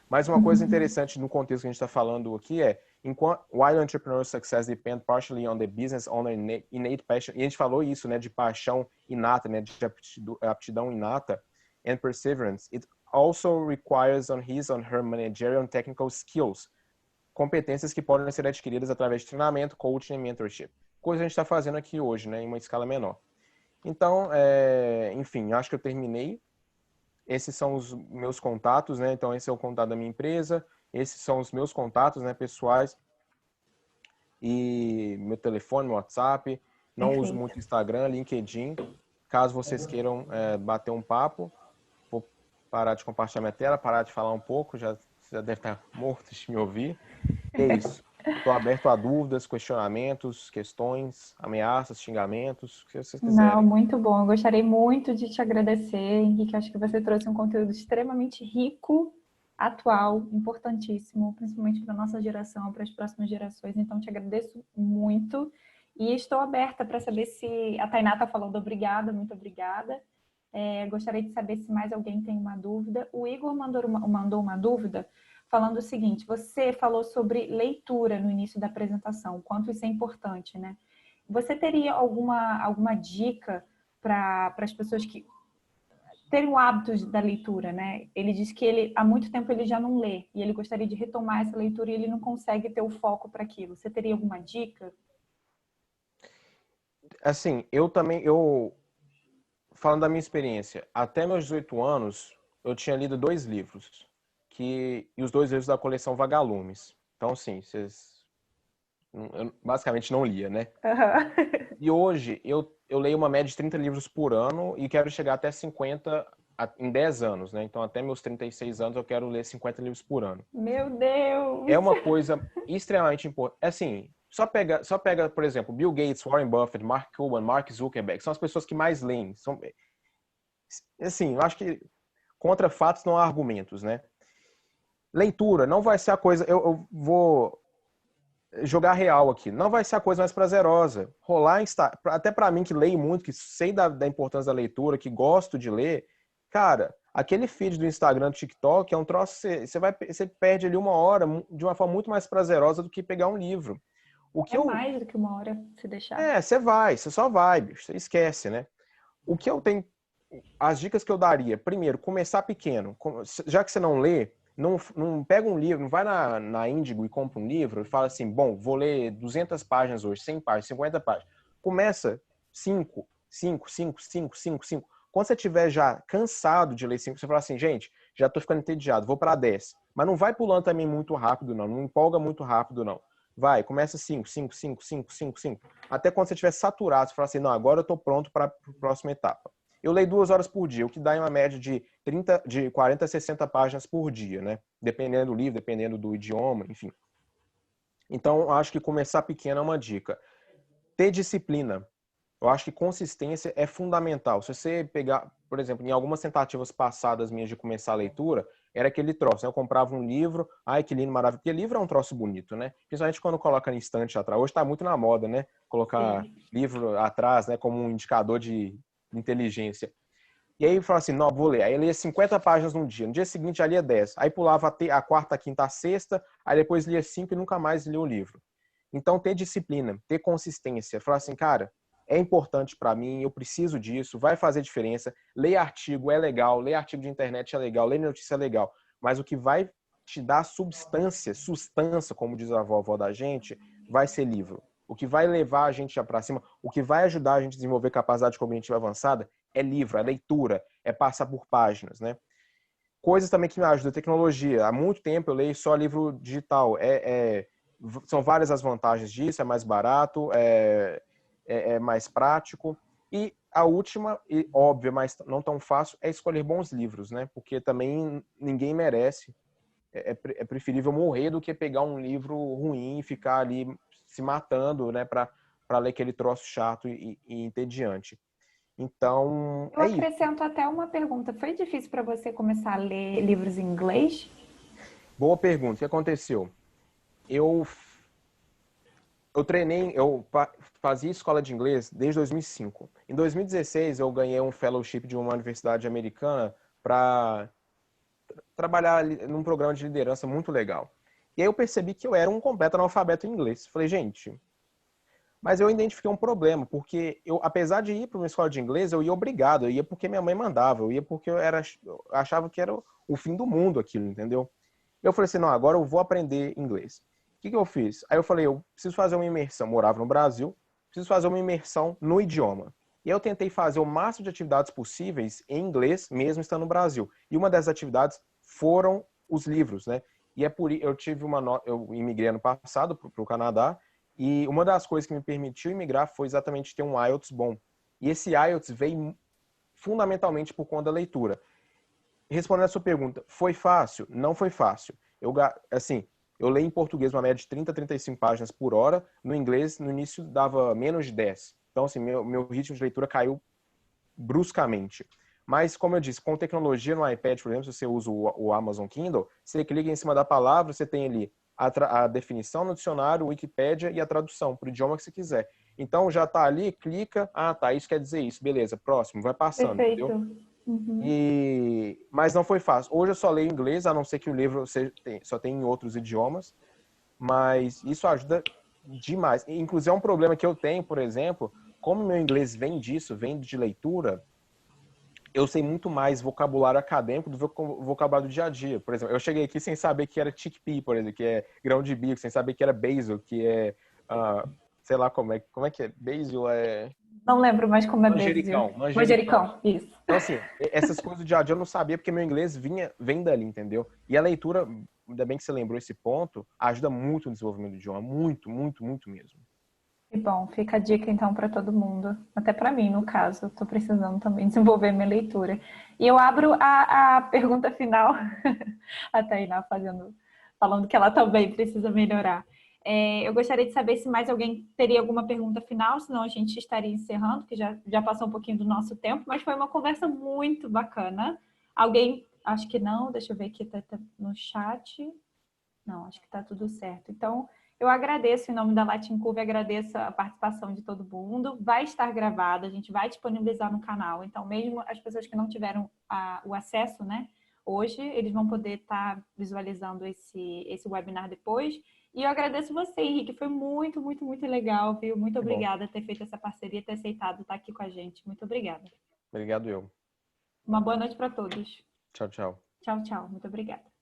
Mas uma coisa interessante no contexto que a gente está falando aqui while entrepreneurial success depend partially on the business owner innate passion, e a gente falou isso, né, de paixão inata, né, de aptidão inata, and perseverance, it also requires on his or her managerial and technical skills, competências que podem ser adquiridas através de treinamento, coaching e mentorship. Coisa que a gente está fazendo aqui hoje, né, em uma escala menor. Então, enfim, acho que eu terminei. Esses são os meus contatos, né? Então, esse é o contato da minha empresa. Esses são os meus contatos, né, pessoais. E meu telefone, meu WhatsApp. Não Perfeito. uso muito Instagram, LinkedIn. Caso vocês queiram bater um papo, vou parar de compartilhar minha tela, parar de falar um pouco. Já deve estar morto de me ouvir. E é isso. Estou aberto a dúvidas, questionamentos, questões, ameaças, xingamentos, o que vocês Não, quiserem. muito bom. Eu gostaria muito de te agradecer, Henrique. Acho que você trouxe um conteúdo extremamente rico, atual, importantíssimo, principalmente para a nossa geração, para as próximas gerações. Então, te agradeço muito e estou aberta para saber se a Tainá está falando obrigada, muito obrigada. Gostaria de saber se mais alguém tem uma dúvida. O Igor mandou uma dúvida falando o seguinte: você falou sobre leitura no início da apresentação, quanto isso é importante, né? Você teria alguma dica para as pessoas que terem o hábito da leitura, né? Ele diz que há muito tempo ele já não lê e ele gostaria de retomar essa leitura e ele não consegue ter o foco para aquilo. Você teria alguma dica? Assim, falando da minha experiência, até meus 18 anos, eu tinha lido 2 livros, e os 2 livros da coleção Vagalumes. Então, assim, eu basicamente não lia, né? Uhum. E hoje, eu leio uma média de 30 livros por ano e quero chegar até 50 em 10 anos, né? Então, até meus 36 anos, eu quero ler 50 livros por ano. Meu Deus! É uma coisa extremamente importante. Assim, só pega, por exemplo, Bill Gates, Warren Buffett, Mark Cuban, Mark Zuckerberg, são as pessoas que mais leem. Assim, eu acho que contra fatos não há argumentos, né? Leitura não vai ser a coisa. Eu vou jogar real aqui. Não vai ser a coisa mais prazerosa. Rolar, até para mim que leio muito, que sei da importância da leitura, que gosto de ler, cara, aquele feed do Instagram, do TikTok, é um troço, você perde ali 1 hora de uma forma muito mais prazerosa do que pegar um livro. Mais do que 1 hora, se deixar. Você só vai, bicho, você esquece, né? O que eu tenho, as dicas que eu daria, primeiro, começar pequeno. Já que você não lê, não pega um livro, não vai na Índigo e compra um livro e fala assim, bom, vou ler 200 páginas hoje, 100 páginas, 50 páginas. Começa 5, 5, 5, 5, 5, 5. Quando você estiver já cansado de ler 5, você fala assim, gente, já estou ficando entediado, vou para 10. Mas não vai pulando também muito rápido, não empolga muito rápido, não. Vai, começa 5, 5, 5, 5, 5, 5. Até quando você estiver saturado, você fala assim, não, agora eu estou pronto para a próxima etapa. Eu leio 2 horas por dia, o que dá em uma média de 40 a 60 páginas por dia, né? Dependendo do livro, dependendo do idioma, enfim. Então, acho que começar pequeno é uma dica. Ter disciplina. Eu acho que consistência é fundamental. Se você pegar, por exemplo, em algumas tentativas passadas minhas de começar a leitura, era aquele troço, né? Eu comprava um livro, ai que lindo, maravilhoso. Porque livro é um troço bonito, né? Principalmente quando coloca na estante atrás. Hoje está muito na moda, né? Colocar livro atrás, né? Como um indicador de inteligência. E aí eu falava assim, não, vou ler. Aí eu lia 50 páginas num dia. No dia seguinte já lia 10. Aí pulava a quarta, a quinta, a sexta. Aí depois lia 5 e nunca mais lia o livro. Então, ter disciplina, ter consistência. Falar assim, cara, é importante para mim, eu preciso disso, vai fazer diferença. Ler artigo é legal, ler artigo de internet é legal, ler notícia é legal. Mas o que vai te dar sustância, como diz a vovó da gente, vai ser livro. O que vai levar a gente para cima, o que vai ajudar a gente a desenvolver capacidade cognitiva avançada é livro, é leitura, é passar por páginas, né? Coisas também que me ajudam, tecnologia. Há muito tempo eu leio só livro digital. São várias as vantagens disso, é mais barato, é mais prático. E a última, e óbvia, mas não tão fácil, é escolher bons livros, né? Porque também ninguém merece. É preferível morrer do que pegar um livro ruim e ficar ali se matando, né? Para ler aquele troço chato e entediante. Então, Eu é isso. acrescento até uma pergunta. Foi difícil para você começar a ler livros em inglês? Boa pergunta. O que aconteceu? Eu fazia escola de inglês desde 2005. Em 2016, eu ganhei um fellowship de uma universidade americana para trabalhar num programa de liderança muito legal. E aí eu percebi que eu era um completo analfabeto em inglês. Falei, gente, mas eu identifiquei um problema, porque eu, apesar de ir para uma escola de inglês, eu ia obrigado, eu ia porque minha mãe mandava, eu ia porque eu achava que era o fim do mundo aquilo, entendeu? Eu falei assim, não, agora eu vou aprender inglês. O que eu fiz? Aí eu falei, eu preciso fazer uma imersão. Morava no Brasil, preciso fazer uma imersão no idioma. E eu tentei fazer o máximo de atividades possíveis em inglês, mesmo estando no Brasil. E uma das atividades foram os livros, né? E eu tive eu imigrei ano passado para o Canadá, e uma das coisas que me permitiu imigrar foi exatamente ter um IELTS bom. E esse IELTS veio fundamentalmente por conta da leitura. Respondendo a sua pergunta, foi fácil? Não foi fácil. Eu leio em português uma média de 30 a 35 páginas por hora. No inglês, no início, dava menos de 10. Então, assim, meu ritmo de leitura caiu bruscamente. Mas, como eu disse, com tecnologia no iPad, por exemplo, se você usa o Amazon Kindle, você clica em cima da palavra, você tem ali a definição no dicionário, Wikipédia e a tradução para o idioma que você quiser. Então, já está ali, clica, tá, isso quer dizer isso, beleza, próximo, vai passando, Perfeito. entendeu? Uhum. Mas não foi fácil. Hoje eu só leio inglês, a não ser que o livro só tem em outros idiomas, mas isso ajuda demais. Inclusive é um problema que eu tenho, por exemplo, como meu inglês vem disso, vem de leitura, eu sei muito mais vocabulário acadêmico do que vocabulário do dia a dia. Por exemplo, eu cheguei aqui sem saber que era chickpea, por exemplo, que é grão de bico, sem saber que era basil, que é, sei lá como é que é, basil é... Não lembro mais como é Manjericão, Brasil. manjericão. Manjericão, isso. Então, assim, essas coisas do dia a dia eu não sabia porque meu inglês vem dali, entendeu? E a leitura, ainda bem que você lembrou esse ponto, ajuda muito no desenvolvimento do idioma. Muito, muito, muito mesmo. Que bom, fica a dica então para todo mundo, até para mim no caso, estou precisando também desenvolver minha leitura. E eu abro a pergunta final, a Tainá falando que ela também precisa melhorar. Eu gostaria de saber se mais alguém teria alguma pergunta final, senão a gente estaria encerrando, que já passou um pouquinho do nosso tempo, mas foi uma conversa muito bacana. Alguém, acho que não, deixa eu ver aqui tá no chat. Não, acho que está tudo certo. Então, Eu agradeço em nome da Latin Curve, agradeço a participação de todo mundo. Vai estar gravado, a gente vai disponibilizar no canal. Então, mesmo as pessoas que não tiveram o acesso, né, hoje, eles vão poder estar visualizando esse webinar depois. E eu agradeço você, Henrique. Foi muito, muito, muito legal, viu? Muito obrigada por ter feito essa parceria, ter aceitado estar aqui com a gente. Muito obrigada. Obrigado, eu. Uma boa noite para todos. Tchau, tchau. Tchau, tchau. Muito obrigada.